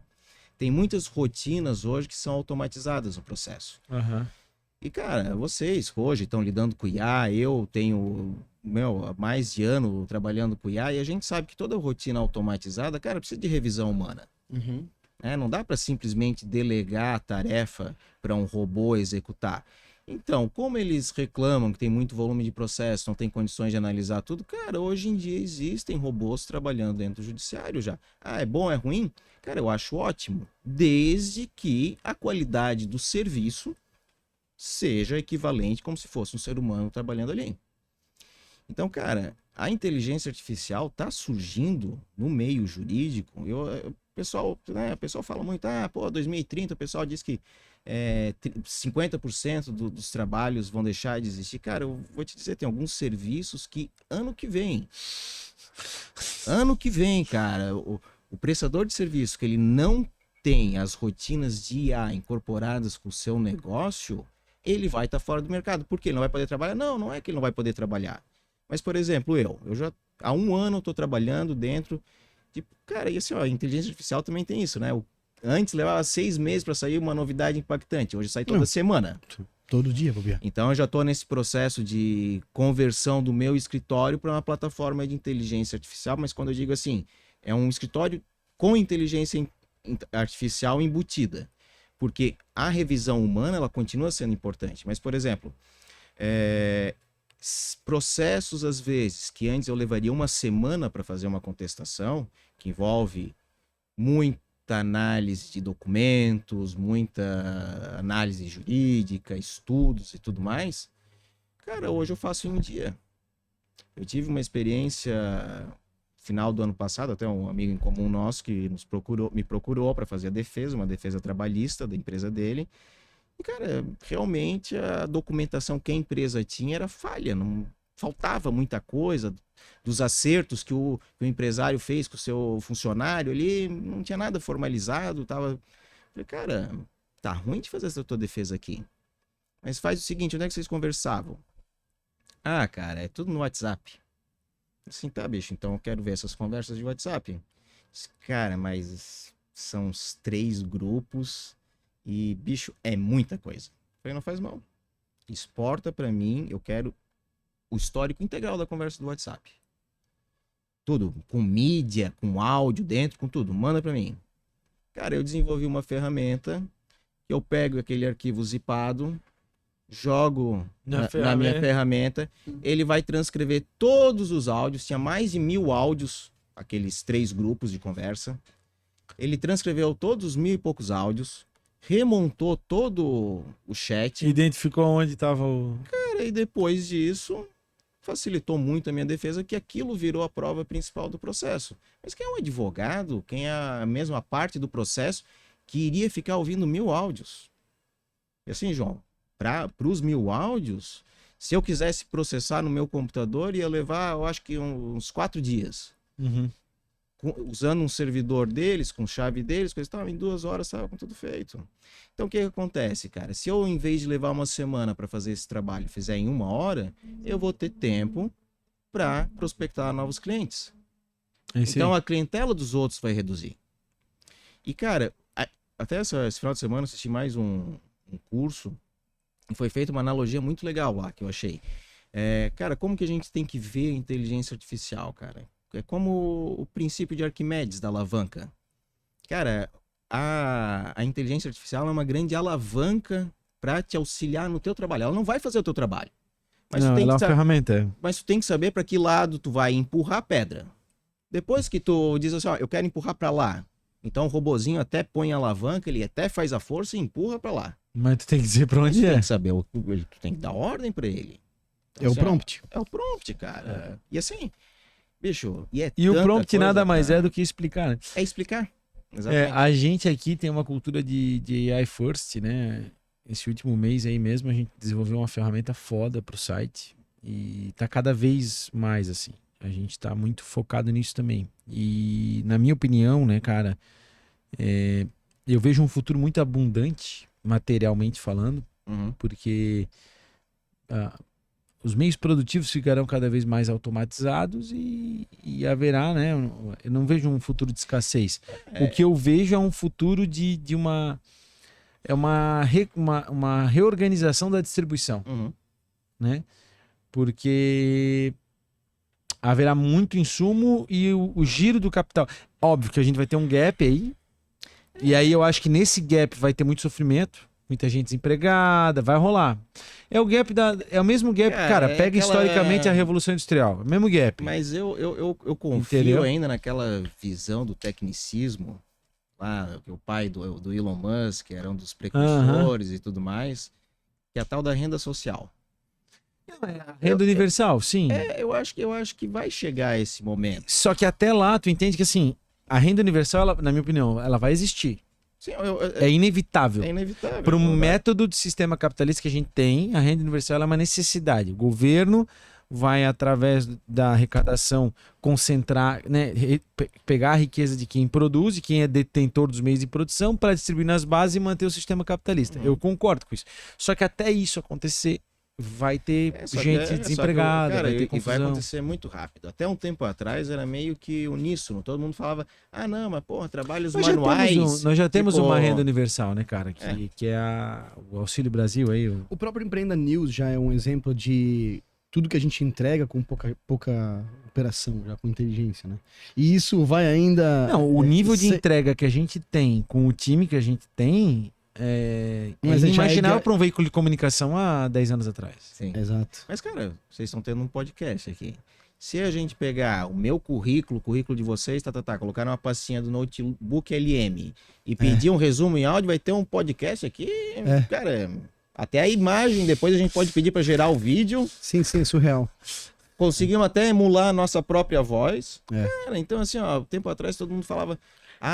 Tem muitas rotinas hoje que são automatizadas no processo. Uhum. E, cara, vocês hoje estão lidando com IA, eu tenho, há mais de ano trabalhando com IA, e a gente sabe que toda rotina automatizada, cara, precisa de revisão humana. Uhum. Não dá para simplesmente delegar a tarefa para um robô executar. Então, como eles reclamam que tem muito volume de processo, não tem condições de analisar tudo, cara, hoje em dia existem robôs trabalhando dentro do judiciário já. É bom, é ruim? Cara, eu acho ótimo, desde que a qualidade do serviço seja equivalente como se fosse um ser humano trabalhando ali. Então, cara, a inteligência artificial está surgindo no meio jurídico. O pessoal fala muito, 2030, o pessoal diz que 50% dos trabalhos vão deixar de existir. Cara, eu vou te dizer, tem alguns serviços que ano que vem, cara, o prestador de serviço que ele não tem as rotinas de IA incorporadas com o seu negócio, ele vai estar fora do mercado. Por quê? Ele não vai poder trabalhar? Não é que ele não vai poder trabalhar. Mas, por exemplo, eu já há 1 ano estou trabalhando dentro de... Cara, e assim, a inteligência artificial também tem isso, né? Antes levava 6 meses para sair uma novidade impactante. Hoje sai toda semana. Todo dia, Bobiá. Então, eu já estou nesse processo de conversão do meu escritório para uma plataforma de inteligência artificial. Mas quando eu digo assim, é um escritório com inteligência artificial embutida. Porque a revisão humana, ela continua sendo importante. Mas, por exemplo, processos, às vezes, que antes eu levaria 1 semana para fazer uma contestação, que envolve muita análise de documentos, muita análise jurídica, estudos e tudo mais, cara, hoje eu faço em 1 dia. Eu tive uma experiência final do ano passado, até um amigo em comum nosso que me procurou para fazer a defesa, uma defesa trabalhista da empresa dele. E, cara, realmente a documentação que a empresa tinha era falha, não faltava muita coisa, dos acertos que o empresário fez com o seu funcionário ali, não tinha nada formalizado, tava... Falei, cara, tá ruim de fazer essa tua defesa aqui. Mas faz o seguinte, onde é que vocês conversavam? Ah, cara, é tudo no WhatsApp. Assim, tá, bicho, então eu quero ver essas conversas de WhatsApp. Cara, mas são os 3 grupos e, bicho, é muita coisa. Falei, não faz mal. Exporta pra mim, eu quero o histórico integral da conversa do WhatsApp. Tudo, com mídia, com áudio dentro, com tudo. Manda pra mim. Cara, eu desenvolvi uma ferramenta que eu pego aquele arquivo zipado, jogo na minha ferramenta, ele vai transcrever todos os áudios, tinha mais de 1000 áudios, aqueles 3 grupos de conversa. Ele transcreveu todos os 1000 e poucos áudios, remontou todo o chat. Identificou onde estava o... Cara, e depois disso, facilitou muito a minha defesa, que aquilo virou a prova principal do processo. Mas quem é um advogado, quem é a mesma parte do processo, que iria ficar ouvindo 1000 áudios? E assim, João, para os 1000 áudios, se eu quisesse processar no meu computador, ia levar, eu acho que uns 4 dias. Uhum. Usando um servidor deles, com chave deles, coisa tal, em 2 horas estava com tudo feito. Então o que acontece, cara? Se eu, em vez de levar uma semana para fazer esse trabalho, fizer em 1 hora, eu vou ter tempo para prospectar novos clientes. Então a clientela dos outros vai reduzir. E, cara, até esse final de semana assisti mais um curso e foi feita uma analogia muito legal lá, que eu achei. Cara, como que a gente tem que ver a inteligência artificial, cara? É como o princípio de Arquimedes da alavanca. Cara, a inteligência artificial é uma grande alavanca para te auxiliar no teu trabalho. Ela não vai fazer o teu trabalho. Mas não, tu tem ela é que uma ferramenta. Mas tu tem que saber para que lado tu vai empurrar a pedra. Depois que tu diz assim, ó, eu quero empurrar para lá. Então o robozinho até põe a alavanca, ele até faz a força e empurra para lá. Mas tu tem que dizer para onde tu é. tem que saber, tu tem que dar ordem para ele. Então, É o assim, prompt. É o prompt, cara. E assim, bicho... E o prompt coisa, nada mais cara, é do que explicar, né? É explicar. Exatamente. A gente aqui tem uma cultura de AI first, né? Esse último mês aí mesmo a gente desenvolveu uma ferramenta foda pro site e tá cada vez mais assim. A gente tá muito focado nisso também. E na minha opinião, né, cara, eu vejo um futuro muito abundante, materialmente falando, porque os meios produtivos ficarão cada vez mais automatizados e haverá, né? Eu não vejo um futuro de escassez. O que eu vejo é um futuro de uma reorganização da distribuição, né? Porque haverá muito insumo e o giro do capital. Óbvio que a gente vai ter um gap aí, e aí eu acho que nesse gap vai ter muito sofrimento. Muita gente desempregada, vai rolar. É o mesmo gap, cara, pega historicamente a Revolução Industrial, é o mesmo gap. Mas eu confio Entendeu? ainda naquela visão do tecnicismo, lá, que o pai do Elon Musk era um dos precursores e tudo mais, que é a tal da renda social. Renda universal, sim. Eu acho que vai chegar esse momento. Só que até lá, tu entende que assim, a renda universal, na minha opinião, ela vai existir. Sim, É inevitável. É inevitável. Para um método de sistema capitalista que a gente tem, a renda universal é uma necessidade. O governo vai, através da arrecadação, concentrar, né, pegar a riqueza de quem produz e quem é detentor dos meios de produção para distribuir nas bases e manter o sistema capitalista. Eu concordo com isso. Só que até isso acontecer, vai ter gente desempregada, cara, vai ter e confusão. vai acontecer muito rápido. Até um tempo atrás era meio que uníssono. Todo mundo falava, não, mas porra, trabalhos manuais. Nós já temos tipo, uma renda universal, né, cara? Que é o Auxílio Brasil aí. O próprio Empreenda News já é um exemplo de tudo que a gente entrega com pouca operação, já com inteligência, né? E isso vai ainda... Não, o nível de entrega que a gente tem com o time que a gente tem... Mas inimaginável para um veículo de comunicação há 10 anos atrás. Sim. Exato. Mas, cara, vocês estão tendo um podcast aqui. Se a gente pegar o meu currículo, o currículo de vocês, colocar numa pastinha do notebook LM e pedir um resumo em áudio, vai ter um podcast aqui, cara, até a imagem, depois a gente pode pedir para gerar o vídeo. Sim, surreal. Conseguimos até emular a nossa própria voz. É. Cara, então assim, ó, tempo atrás todo mundo falava,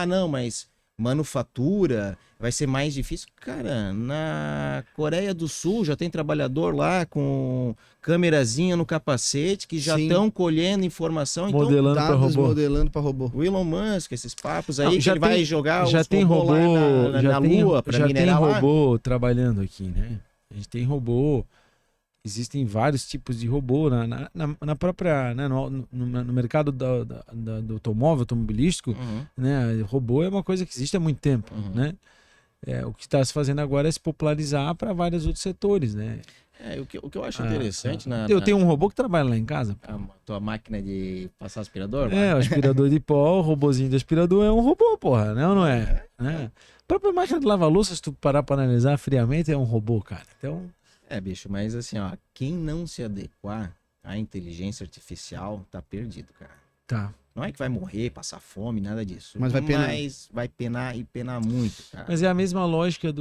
não, mas manufatura vai ser mais difícil. Cara, na Coreia do Sul já tem trabalhador lá com câmerazinha no capacete que já Sim. estão colhendo informação. Então, Modelando para Dados robô. modelando para robô. o Elon Musk, esses papos aí, Não, que já ele tem- vai jogar Já os tem robô robô, lá na já tem, Lua pra já tem minerar lá. robô trabalhando aqui, né? A gente tem robô. Existem vários tipos de robô na própria, né, no mercado do automóvel, automobilístico, Uhum, né? Robô é uma coisa que existe há muito tempo, Uhum. né? O que está se fazendo agora é se popularizar para vários outros setores, né? o que eu acho interessante Eu tenho um robô que trabalha lá em casa. a tua máquina de passar aspirador, O aspirador de pó, o robozinho de aspirador é um robô, porra, né? Ou não é? Né? A própria máquina de lavar louça, se tu parar para analisar friamente, é um robô, cara. Então, bicho, mas assim, ó, quem não se adequar à inteligência artificial tá perdido, cara. tá. Não é que vai morrer, passar fome, nada disso. Mas vai penar. Mas vai penar e penar muito, cara. Mas é a mesma lógica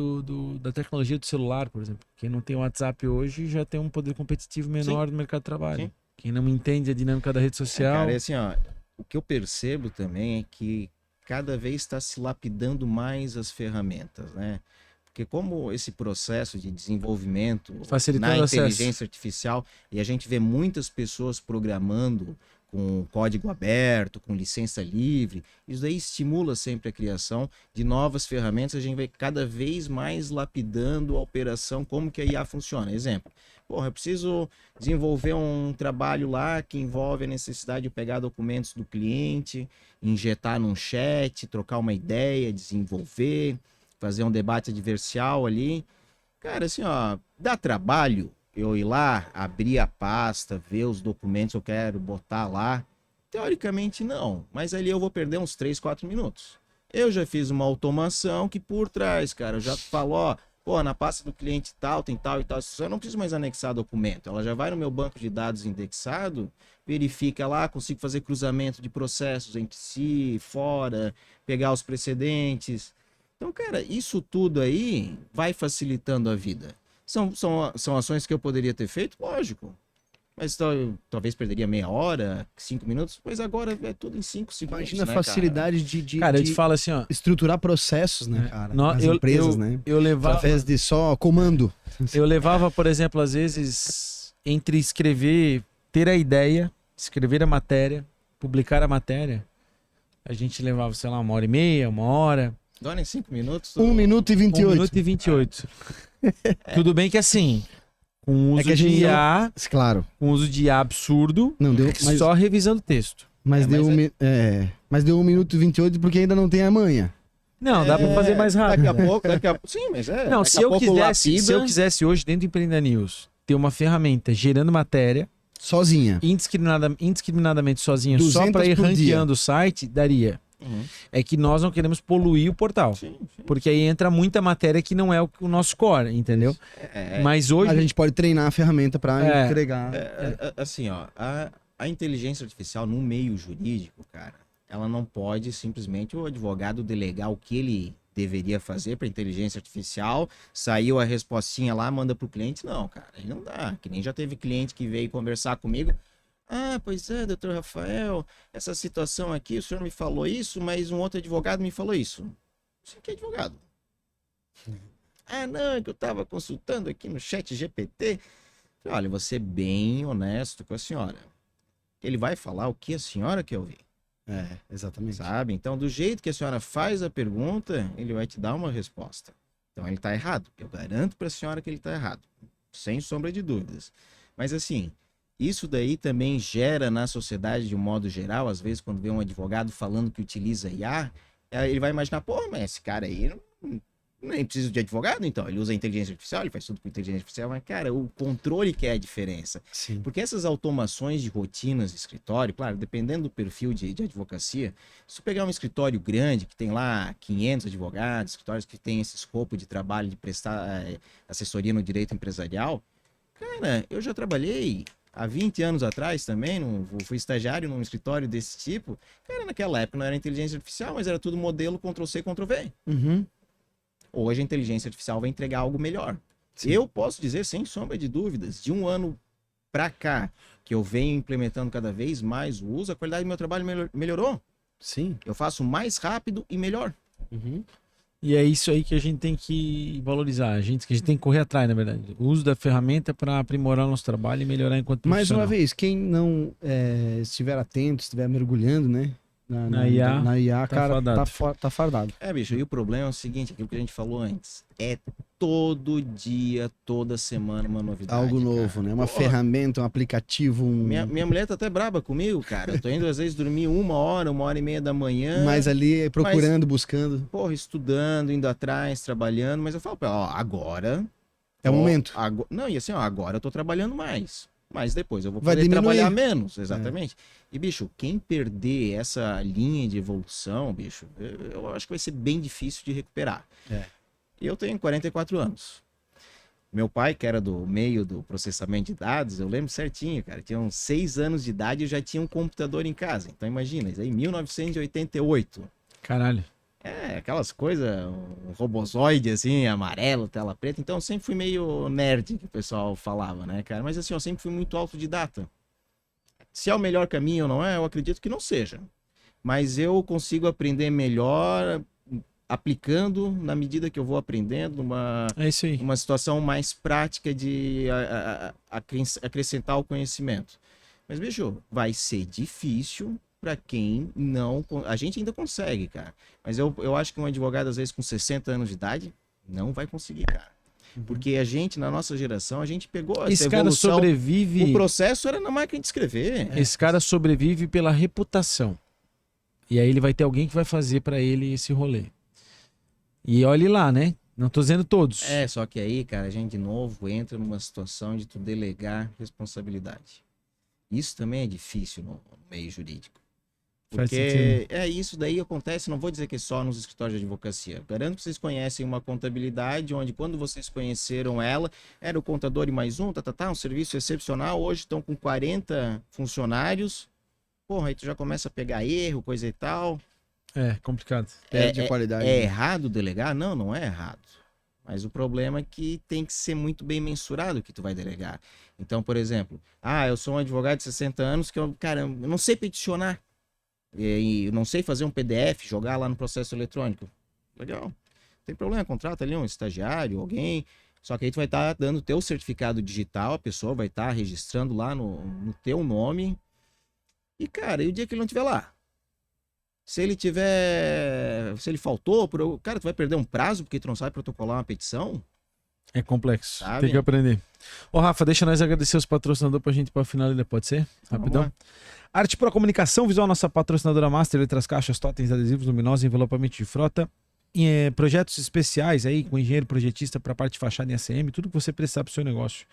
da tecnologia do celular, por exemplo. Quem não tem WhatsApp hoje já tem um poder competitivo menor no mercado de trabalho. Sim. Quem não entende a dinâmica da rede social. Cara, assim, ó, o que eu percebo também é que cada vez está se lapidando mais as ferramentas, né? Porque como esse processo de desenvolvimento Facilitando na o acesso. inteligência artificial, e a gente vê muitas pessoas programando com código aberto, com licença livre, isso daí estimula sempre a criação de novas ferramentas, a gente vai cada vez mais lapidando a operação, como que a IA funciona. Exemplo, porra, eu preciso desenvolver um trabalho lá que envolve a necessidade de pegar documentos do cliente, injetar num chat, trocar uma ideia, desenvolver, fazer um debate adversarial ali. Cara, assim, ó, dá trabalho eu ir lá, abrir a pasta, ver os documentos que eu quero botar lá? Teoricamente não, mas ali eu vou perder uns 3, 4 minutos. Eu já fiz uma automação que por trás, cara, eu já falo, ó, pô, na pasta do cliente tal, tem tal e tal, eu não preciso mais anexar documento, ela já vai no meu banco de dados indexado, verifica lá, consigo fazer cruzamento de processos entre si, fora, pegar os precedentes. Então, cara, isso tudo aí vai facilitando a vida. São ações que eu poderia ter feito? Lógico. Mas talvez perderia meia hora, 5 minutos, mas agora é tudo em 5 segundos. Imagina a né, facilidade de Cara, eu te falo assim, ó. estruturar processos, né, cara? Nas eu, empresas, eu, né? eu levava, Através de só comando. eu levava, por exemplo, às vezes, entre escrever, ter a ideia, escrever a matéria, publicar a matéria, a gente levava, sei lá, 1h30, 1 hora. Agora em 5 minutos. 1 minuto e 28. 1 minuto e 28. Tudo bem que assim, com uso que a de gente IA, Claro. com uso de IA absurdo, Não deu, mas, só revisando o texto. mas, deu mas mas deu 1 minuto e 28 porque ainda não tem a manha. Não, dá pra fazer mais rápido. Daqui a pouco. Sim, mas Não, daqui se a eu, pouco quisesse, lapida. se eu quisesse hoje, dentro do Empreenda News, ter uma ferramenta gerando matéria, Sozinha. indiscriminadamente sozinha, só 200 para ir por dia. ranqueando o site, daria. Uhum. É que nós não queremos poluir o portal. Sim, sim. Porque aí entra muita matéria que não é o nosso core, entendeu? Mas hoje. A gente pode treinar a ferramenta para É. entregar. Assim, ó, a inteligência artificial no meio jurídico, cara, ela não pode simplesmente o advogado delegar o que ele deveria fazer para inteligência artificial, saiu a respostinha lá, manda pro cliente. Não, cara, aí não dá. Que nem já teve cliente que veio conversar comigo. Pois é, doutor Rafael, essa situação aqui, o senhor me falou isso, mas um outro advogado me falou isso. Você que é advogado? Não, é que eu estava consultando aqui no chat GPT. Olha, vou ser bem honesto com a senhora. Ele vai falar o que a senhora quer ouvir, Exatamente. sabe? Então, do jeito que a senhora faz a pergunta, ele vai te dar uma resposta. Então, ele está errado. Eu garanto para a senhora que ele está errado. Sem sombra de dúvidas. Mas, assim, isso daí também gera na sociedade, de um modo geral, às vezes, quando vê um advogado falando que utiliza IA, ele vai imaginar, pô, mas esse cara aí nem precisa de advogado, então. Ele usa inteligência artificial, ele faz tudo com inteligência artificial, mas, cara, o controle que é a diferença. Sim. Porque essas automações de rotinas de escritório, claro, dependendo do perfil de advocacia, se tu pegar um escritório grande, que tem lá 500 advogados, escritórios que tem esse escopo de trabalho de prestar assessoria no direito empresarial, cara, eu já trabalhei há 20 anos atrás também, fui estagiário num escritório desse tipo. Cara, naquela época não era inteligência artificial, mas era tudo modelo Ctrl+C, Ctrl+V. Uhum. Hoje a inteligência artificial vai entregar algo melhor. Sim. Eu posso dizer, sem sombra de dúvidas, de um ano pra cá, que eu venho implementando cada vez mais o uso, a qualidade do meu trabalho melhorou. Sim. Eu faço mais rápido e melhor. Uhum. E é isso aí que a gente tem que valorizar, que a gente tem que correr atrás, na verdade. O uso da ferramenta para aprimorar o nosso trabalho e melhorar enquanto Mais profissional. uma vez, quem não estiver atento, estiver mergulhando, né? Na IA, cara, fardado. tá fardado. Bicho, e o problema é o seguinte, aquilo que a gente falou antes, é todo dia, toda semana uma novidade. Algo novo, cara. né? Uma ferramenta, um aplicativo, Minha mulher tá até braba comigo, cara. Eu tô indo às vezes dormir 1h e meia da manhã. Mas ali procurando, buscando. Porra, estudando, indo atrás, trabalhando. Mas eu falo pra ela, ó, agora... É o momento. Não, e assim, ó, agora eu tô trabalhando mais. Mas depois eu vou Vai poder diminuir. trabalhar menos, exatamente. E, bicho, quem perder essa linha de evolução, bicho, eu acho que vai ser bem difícil de recuperar. E eu tenho 44 anos. Meu pai, que era do meio do processamento de dados, eu lembro certinho, cara. Tinha uns 6 anos de idade e eu já tinha um computador em casa. Então imagina, isso aí, 1988. Caralho. Aquelas coisas, um robozoide assim, amarelo, tela preta. Então eu sempre fui meio nerd, que o pessoal falava, né, cara? Mas assim, eu sempre fui muito autodidata. Se é o melhor caminho ou não é, eu acredito que não seja. Mas eu consigo aprender melhor aplicando na medida que eu vou aprendendo É isso aí. uma situação mais prática de acrescentar o conhecimento. Mas, bicho, vai ser difícil para quem não... A gente ainda consegue, cara. Mas eu acho que um advogado, às vezes, com 60 anos de idade, não vai conseguir, cara. Porque a gente, na nossa geração, a gente pegou Esse essa cara evolução. sobrevive... O processo era na máquina de escrever. Esse cara sobrevive pela reputação. E aí ele vai ter alguém que vai fazer para ele esse rolê. E olhe lá, né? Não tô dizendo todos. Só que aí, cara, a gente de novo entra numa situação de tu delegar responsabilidade. Isso também é difícil no meio jurídico. Faz Porque isso daí acontece, não vou dizer que é só nos escritórios de advocacia. Garanto que vocês conhecem uma contabilidade onde quando vocês conheceram ela, era o contador e mais um, um serviço excepcional, hoje estão com 40 funcionários. Porra, aí tu já começa a pegar erro, coisa e tal. É complicado. Perde a qualidade. É errado delegar? Não, não é errado. Mas o problema é que tem que ser muito bem mensurado o que tu vai delegar. Então, por exemplo, eu sou um advogado de 60 anos que eu não sei peticionar. E eu não sei fazer um PDF, jogar lá no processo eletrônico. Legal. Não tem problema, contrata ali um estagiário, alguém. Só que aí tu vai estar dando o teu certificado digital, a pessoa vai estar registrando lá no teu nome. E, cara, e o dia que ele não estiver lá? Se ele faltou, cara, tu vai perder um prazo porque tu não sabe protocolar uma petição? É complexo. Sabe? Tem que aprender. Ô, Rafa, deixa nós agradecer os patrocinadores pra gente ir pra finalizar, pode ser? Rapidão. Arte Pro Comunicação Visual, nossa patrocinadora master, letras, caixas, totens, adesivos, luminosos, envelopamento de frota. Projetos especiais aí, com engenheiro projetista para parte de fachada em ACM, tudo que você precisar para o seu negócio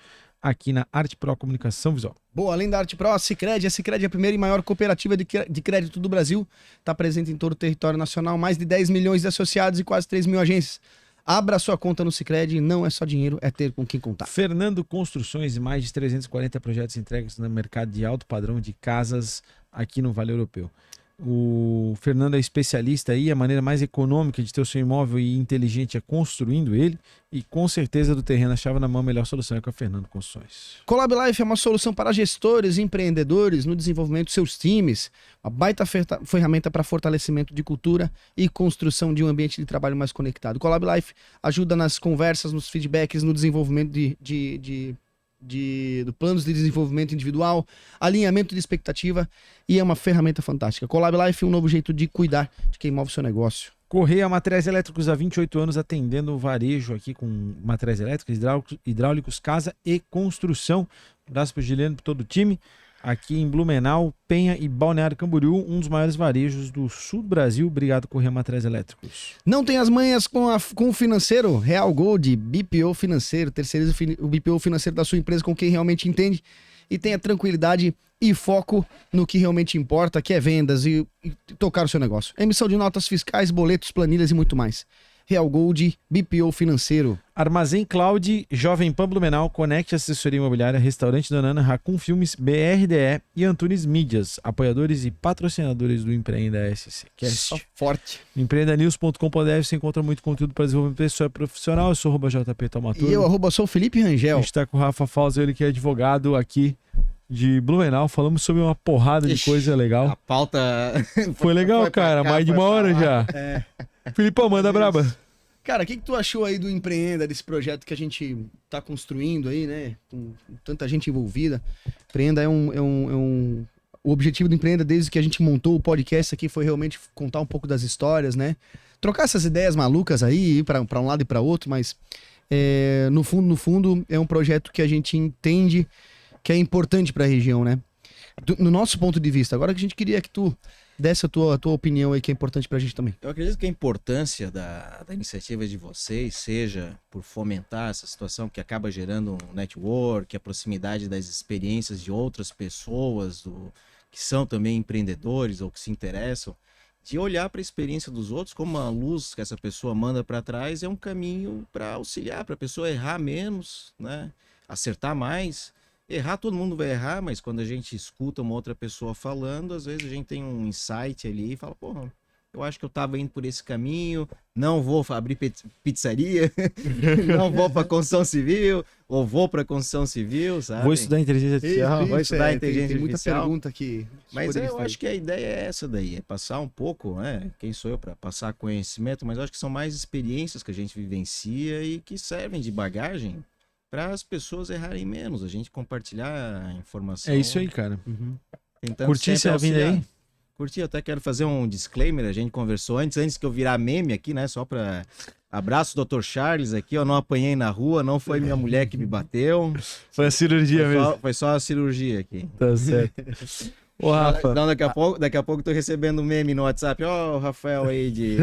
aqui na Arte Pro Comunicação Visual. Boa, além da Arte Pro, a Sicredi é a primeira e maior cooperativa de crédito do Brasil, está presente em todo o território nacional, mais de 10 milhões de associados e quase 3 mil agências. Abra sua conta no Sicredi, não é só dinheiro, é ter com quem contar. Fernando Construções, mais de 340 projetos entregues no mercado de alto padrão de casas aqui no Vale Europeu. O Fernando é especialista aí, a maneira mais econômica de ter o seu imóvel e inteligente é construindo ele, e com certeza do terreno, a chave na mão, a melhor solução é com a Fernando Construções. Collab Life é uma solução para gestores e empreendedores no desenvolvimento de seus times, uma baita ferramenta para fortalecimento de cultura e construção de um ambiente de trabalho mais conectado. Collab Life ajuda nas conversas, nos feedbacks, no desenvolvimento do planos de desenvolvimento individual, alinhamento de expectativa, e é uma ferramenta fantástica. Collab Life é um novo jeito de cuidar de quem move o seu negócio. Correia Materiais Elétricos há 28 anos atendendo o varejo aqui com materiais elétricos, hidráulicos, casa e construção. Um abraço para o Giliano e para todo o time. Aqui em Blumenau, Penha e Balneário Camboriú, um dos maiores varejos do sul do Brasil. Obrigado, Correia Materiais Elétricos. Não tem as manhas com o financeiro? Real Gold, BPO Financeiro. Terceiriza o BPO Financeiro da sua empresa com quem realmente entende e tenha tranquilidade e foco no que realmente importa, que é vendas e tocar o seu negócio. Emissão de notas fiscais, boletos, planilhas e muito mais. Real Gold, BPO Financeiro. Armazém Cloud, Jovem Pan Blumenau, Conect Assessoria Imobiliária, Restaurante Donana, Racun Filmes, BRDE e Antunes Mídias, apoiadores e patrocinadores do Empreenda SC. Só forte. Empreendanews.com.br você encontra muito conteúdo para desenvolvimento pessoal e profissional. Eu sou @JP Tomaturgo. E eu, sou Felipe Rangel. A gente está com o Rafa Falso, ele que é advogado aqui de Blumenau, falamos sobre uma porrada de coisa legal. A pauta... Foi legal, foi pra cara, cá, mais de foi uma pra hora lá. já. É. Filipão, manda braba. Cara, o que tu achou aí do Empreenda, desse projeto que a gente tá construindo aí, né? Com tanta gente envolvida. Empreenda O objetivo do Empreenda, desde que a gente montou o podcast aqui, foi realmente contar um pouco das histórias, né? Trocar essas ideias malucas aí, ir pra um lado e pra outro, mas no fundo, é um projeto que a gente entende que é importante pra região, né? No nosso ponto de vista. Agora que a gente queria que tu desse a tua opinião aí, que é importante pra gente também. Eu acredito que a importância da iniciativa de vocês seja por fomentar essa situação que acaba gerando um network, a proximidade das experiências de outras pessoas que são também empreendedores ou que se interessam, de olhar para a experiência dos outros como a luz que essa pessoa manda para trás é um caminho para auxiliar, para a pessoa errar menos, né? Acertar mais. Errar, todo mundo vai errar, mas quando a gente escuta uma outra pessoa falando, às vezes a gente tem um insight ali e fala, porra, eu acho que eu tava indo por esse caminho, não vou abrir pizzaria, não vou pra construção civil, ou vou pra construção civil, sabe? Vou estudar inteligência artificial. Vou estudar inteligência tem muita artificial. pergunta aqui. Mas eu acho que a ideia é essa daí, é passar um pouco, né? Quem sou eu para passar conhecimento, mas eu acho que são mais experiências que a gente vivencia e que servem de bagagem para as pessoas errarem menos, a gente compartilhar a informação. É isso aí, cara. Tentando Curti sempre essa vinda auxiliar. aí? Curti, eu até quero fazer um disclaimer, a gente conversou antes que eu virar meme aqui, né? Só para abraço, Dr. Charles aqui, eu não apanhei na rua, não foi minha mulher que me bateu. Foi a cirurgia mesmo. Foi só a cirurgia aqui. Tá certo. Ô, Rafa. Não, daqui a pouco eu tô recebendo um meme no WhatsApp. Ó, o Rafael aí de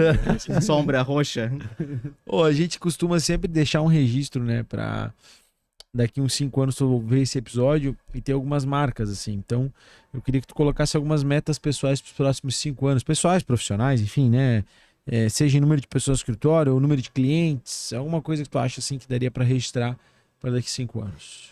sombra roxa. Ô, a gente costuma sempre deixar um registro, né, pra daqui uns 5 anos tu ver esse episódio e ter algumas marcas, assim. Então, eu queria que tu colocasse algumas metas pessoais pros próximos 5 anos. Pessoais, profissionais, enfim, né? Seja em número de pessoas no escritório ou número de clientes, alguma coisa que tu acha, assim, que daria pra registrar para daqui 5 anos.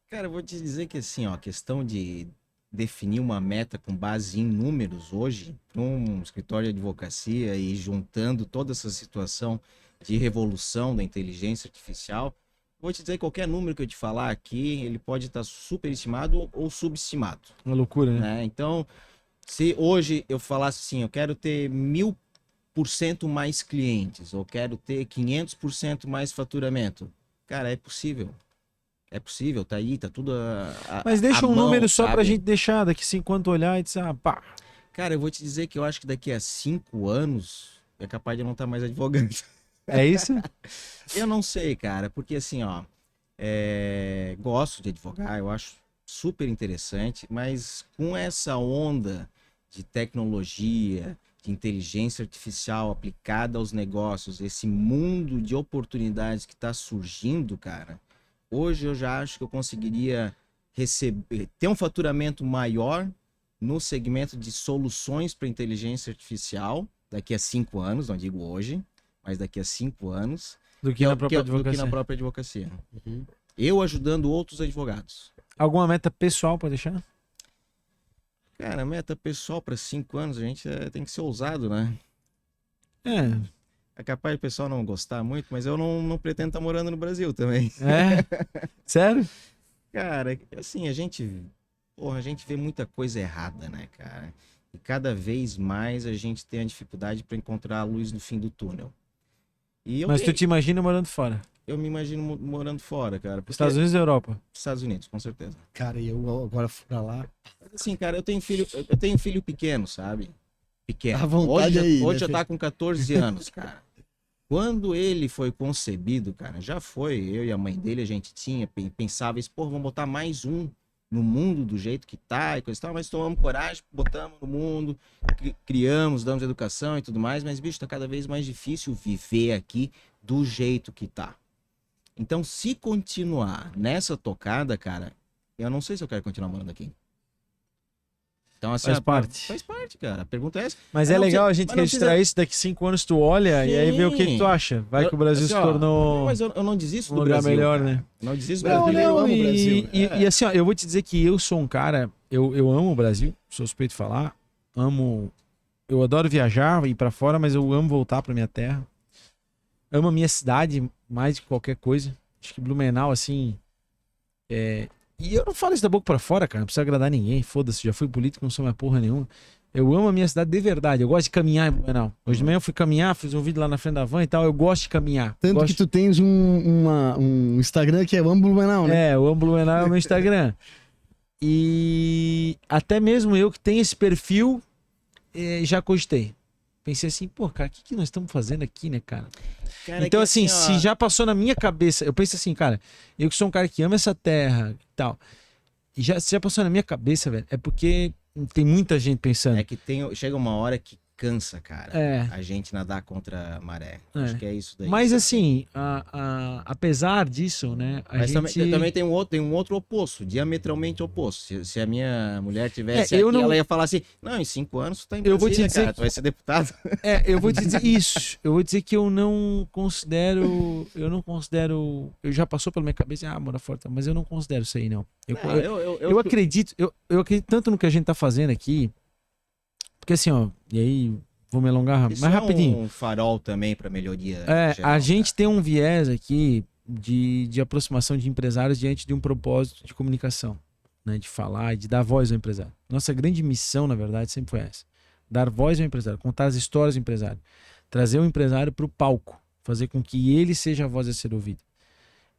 Cara, eu vou te dizer que, assim, ó, a questão de definir uma meta com base em números hoje, para um escritório de advocacia e juntando toda essa situação de revolução da inteligência artificial, vou te dizer que qualquer número que eu te falar aqui, ele pode estar superestimado ou subestimado. Uma loucura, né? Né? Então, se hoje eu falasse assim, eu quero ter 1000% mais clientes, ou quero ter 500% mais faturamento, cara, é possível. É possível, tá aí, tá tudo Mas deixa um mão, número só sabe? pra gente deixar daqui 5 anos tu olhar e dizer, pá. Cara, eu vou te dizer que eu acho que daqui a 5 anos é capaz de eu não estar mais advogando. É isso? Eu não sei, cara, porque assim, ó, gosto de advogar, eu acho super interessante, mas com essa onda de tecnologia, de inteligência artificial aplicada aos negócios, esse mundo de oportunidades que está surgindo, cara, hoje eu já acho que eu conseguiria ter um faturamento maior no segmento de soluções para inteligência artificial daqui a 5 anos, não digo hoje, mas daqui a 5 anos, Do que na própria advocacia. do que na própria advocacia. Eu ajudando outros advogados. Alguma meta pessoal pra deixar? Cara, meta pessoal para 5 anos, a gente tem que ser ousado, né? É capaz do pessoal não gostar muito, mas eu não pretendo estar morando no Brasil também. Sério? Cara, assim, a gente vê muita coisa errada, né, cara? E cada vez mais a gente tem a dificuldade para encontrar a luz no fim do túnel. Mas tu te imagina morando fora? Eu me imagino morando fora, cara. Estados Unidos ou Europa? Estados Unidos, com certeza. Cara, e eu agora fui pra lá. Assim, cara, eu tenho filho pequeno, sabe? Pequeno. À vontade Hoje né, já tá com 14 anos, cara. Quando ele foi concebido, cara, já foi, eu e a mãe dele, a gente pensava isso, pô, vamos botar mais um no mundo do jeito que tá e coisa e tal, mas tomamos coragem, botamos no mundo, criamos, damos educação e tudo mais, mas, bicho, tá cada vez mais difícil viver aqui do jeito que tá. Então, se continuar nessa tocada, cara, eu não sei se eu quero continuar morando aqui. Então, assim, Faz parte. Faz parte, cara. A pergunta é essa. Mas é legal a gente registrar isso, daqui 5 anos tu olha e aí vê o que tu acha. Vai que o Brasil se tornou mas eu não desisto um do lugar Brasil, melhor, cara. né? Eu não desisto do Não, Brasil. eu amo o Brasil. E assim, ó, eu vou te dizer que eu sou um cara, eu amo o Brasil, sou suspeito de falar, eu adoro viajar, ir pra fora, mas eu amo voltar pra minha terra. Amo a minha cidade mais de qualquer coisa. Acho que Blumenau, assim, E eu não falo isso da boca pra fora, cara. Não precisa agradar ninguém. Foda-se, já fui político, não sou mais porra nenhuma. Eu amo a minha cidade de verdade. Eu gosto de caminhar em Blumenau. Hoje de manhã eu fui caminhar, fiz um vídeo lá na frente da van e tal. Eu gosto de caminhar. Tanto Gosto... que tu tens um Instagram que é o Amo Blumenau, né? É, o Amo Blumenau é o meu Instagram. E até mesmo eu que tenho esse perfil, já cogitei. Pensei assim, pô, cara, o que nós estamos fazendo aqui, né, cara? Então, assim, se já passou na minha cabeça, eu penso assim, cara, eu que sou um cara que ama essa terra e tal, e se já passou na minha cabeça, velho, é porque tem muita gente pensando. É que chega uma hora que cansa, cara, É. a gente nadar contra a maré. É. Acho que é isso daí. Mas sabe? assim, apesar disso, né, Mas gente... também tem um outro oposto, diametralmente oposto. Se a minha mulher tivesse eu aqui, não... ela ia falar assim, não, em 5 anos tu tá em Eu Brasília, vou te dizer cara, tu vai ser deputado. eu vou te dizer isso. Eu vou dizer que eu não considero... Eu já passou pela minha cabeça, morar fora, mas eu não considero isso aí, não. Eu acredito tanto no que a gente tá fazendo aqui, porque assim, ó, e aí vou me alongar isso mais rapidinho. Um farol também para melhoria. Geral, a gente cara. tem um viés aqui de aproximação de empresários diante de um propósito de comunicação, né? De falar e de dar voz ao empresário. Nossa grande missão, na verdade, sempre foi essa. Dar voz ao empresário, contar as histórias do empresário. Trazer o empresário para o palco, fazer com que ele seja a voz a ser ouvida.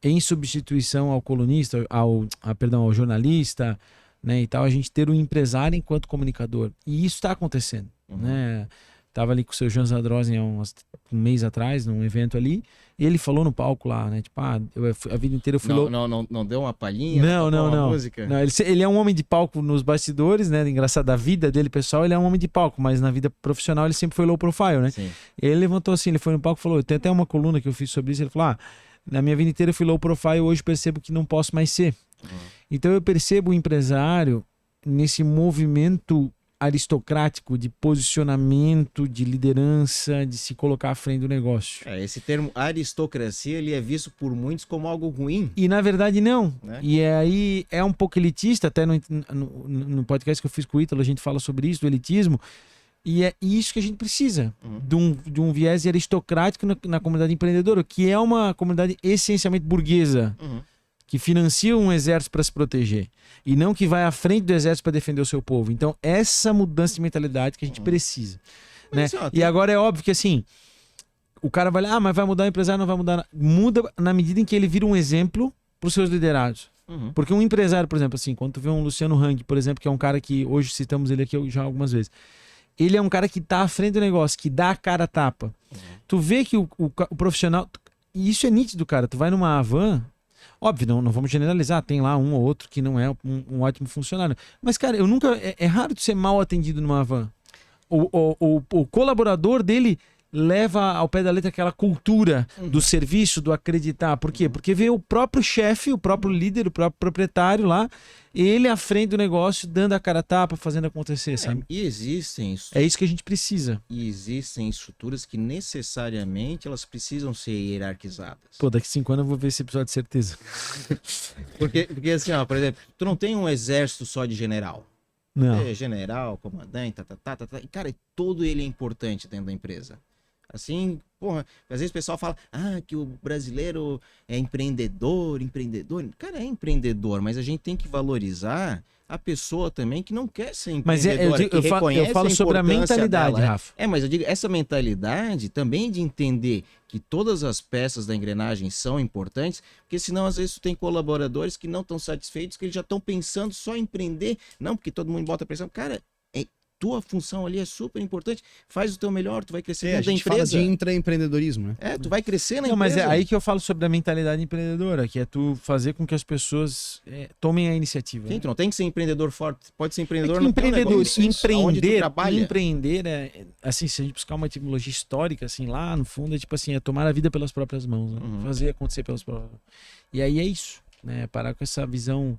Em substituição ao colunista, ao jornalista, né, e tal, a gente ter o empresário enquanto comunicador. E isso está acontecendo, né? Tava ali com o seu Jean Zadrozen há um mês atrás, num evento ali, e ele falou no palco lá, né? Tipo, a vida inteira eu fui... Não deu uma palhinha? Não. Música? Não, ele é um homem de palco nos bastidores, né? Engraçado, da vida dele, pessoal, ele é um homem de palco, mas na vida profissional ele sempre foi low profile, né? Sim. Ele levantou assim, ele foi no palco e falou, tem até uma coluna que eu fiz sobre isso, ele falou, na minha vida inteira eu fui low profile, hoje percebo que não posso mais ser. Então eu percebo o empresário nesse movimento aristocrático de posicionamento, de liderança, de se colocar à frente do negócio. Esse termo aristocracia, ele é visto por muitos como algo ruim. E na verdade não. Né? E aí é um pouco elitista, até no podcast que eu fiz com o Ítalo, a gente fala sobre isso, do elitismo, e é isso que a gente precisa, de um viés aristocrático na comunidade empreendedora, que é uma comunidade essencialmente burguesa, que financia um exército para se proteger e não que vai à frente do exército para defender o seu povo. Então, essa mudança de mentalidade que a gente precisa. Né? E agora é óbvio que assim, o cara vai lá, mas vai mudar o empresário, não vai mudar. Muda na medida em que ele vira um exemplo para os seus liderados. Porque um empresário, por exemplo, assim, quando tu vê um Luciano Hang, por exemplo, que é um cara que hoje citamos ele aqui já algumas vezes, ele é um cara que tá à frente do negócio, que dá a cara a tapa. Tu vê que o profissional... E isso é nítido, cara. Tu vai numa van... Óbvio, não vamos generalizar. Tem lá um ou outro que não é um ótimo funcionário. Mas, cara, eu nunca... É raro tu ser mal atendido numa van. O colaborador dele leva ao pé da letra aquela cultura do serviço, do acreditar. Por quê? Porque vê o próprio chefe, o próprio líder, o próprio proprietário lá, ele à frente do negócio, dando a cara a tapa, fazendo acontecer, sabe? E existem... É isso que a gente precisa. E existem estruturas que necessariamente elas precisam ser hierarquizadas. Pô, daqui 5 anos eu vou ver esse episódio de certeza. Porque assim, ó, por exemplo, tu não tem um exército só de general. Não. É general, comandante, e cara, todo ele é importante dentro da empresa. Assim, porra, às vezes o pessoal fala, que o brasileiro é empreendedor. Cara, é empreendedor, mas a gente tem que valorizar a pessoa também que não quer ser empreendedora, eu falo sobre a mentalidade, dela. Rafa. Mas eu digo, essa mentalidade também de entender que todas as peças da engrenagem são importantes, porque senão às vezes tu tem colaboradores que não estão satisfeitos, que eles já estão pensando só em empreender, não, porque todo mundo bota pressão. Cara, tua função ali é super importante, faz o teu melhor, tu vai crescer dentro da empresa. A gente fala de intraempreendedorismo, né? Tu vai crescer na empresa. Mas é aí que eu falo sobre a mentalidade empreendedora, que é tu fazer com que as pessoas tomem a iniciativa. Sim, tu não tem que ser empreendedor forte, pode ser empreendedor no teu negócio. Empreender assim, se a gente buscar uma etimologia histórica, assim, lá no fundo, é tipo assim, é tomar a vida pelas próprias mãos, né? Fazer acontecer pelas próprias mãos. E aí é isso, né? Parar com essa visão...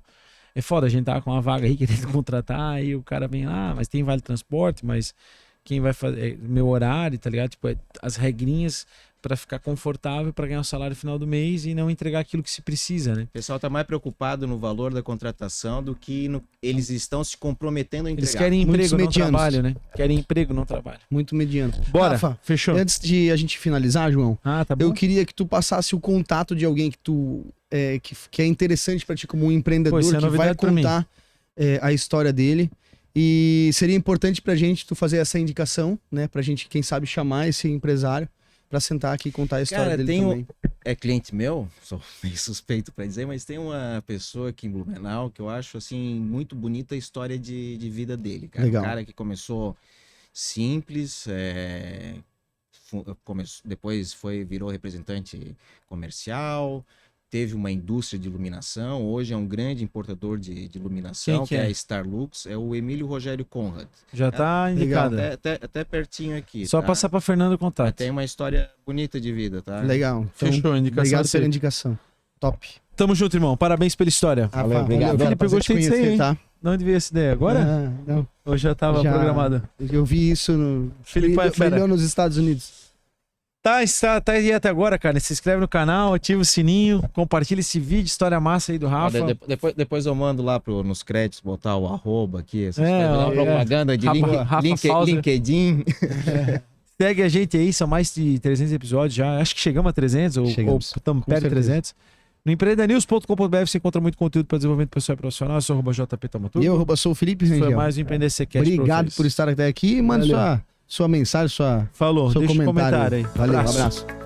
É foda, a gente tá com uma vaga aí querendo contratar, aí o cara vem lá, mas tem vale transporte, mas quem vai fazer, meu horário, tá ligado? Tipo, as regrinhas para ficar confortável, para ganhar o salário final do mês e não entregar aquilo que se precisa, né? O pessoal tá mais preocupado no valor da contratação do que eles estão se comprometendo a entregar. Eles querem Muitos emprego, não medianos. trabalho, né? Querem emprego, não trabalho. Muito mediano. Bora, Rafa, fechou. antes de a gente finalizar, João, Ah, tá bom. eu queria que tu passasse o contato de alguém que tu que é interessante pra ti como um empreendedor, Pô, isso é que vai novidade pra mim. contar a história dele. E seria importante pra gente tu fazer essa indicação, né? Pra gente, quem sabe, chamar esse empresário pra sentar aqui e contar a história Cara, dele tem também. É cliente meu, sou meio suspeito pra dizer, mas tem uma pessoa aqui em Blumenau que eu acho, assim, muito bonita a história de vida dele, cara. Legal. Um cara que começou simples, depois virou representante comercial, teve uma indústria de iluminação, hoje é um grande importador de iluminação, Quem que que é é? a Starlux, é o Emílio Rogério Conrad. Já tá legal, indicado. Até pertinho aqui. Só tá? passar pra Fernando o contato. Tem uma história bonita de vida, tá? Legal. Então, Fechou, a indicação obrigado aceita. pela indicação. Top. Tamo junto, irmão. Parabéns pela história. Rafa, obrigado. Felipe, eu prazer te gostei disso aí, conhecer, hein? tá? De onde veio essa ideia? Agora? Ah, não. Ou já tava Já- programado? Eu vi isso no Felipe é fera. brilhou nos Estados Unidos. Tá aí até agora, cara. Se inscreve no canal, ativa o sininho, compartilha esse vídeo, história massa aí do Rafa. Depois eu mando lá nos créditos, botar o arroba aqui, essas É, coisas, ó, uma propaganda de Rafa Fauser. LinkedIn. Segue a gente aí, são mais de 300 episódios já. Acho que chegamos a 300 ou Chegamos. estamos Com perto de certeza. 300. No empreendenews.com.br você encontra muito conteúdo para desenvolvimento pessoal e profissional. Eu sou o JP Tamotudo. E eu, sou o Felipe Foi Rangel. mais um Empreender Secret. Obrigado por estar até aqui. Manda Valeu. sua mensagem, Falou, seu deixa um comentário. comentário aí. Valeu, Abraço. abraço.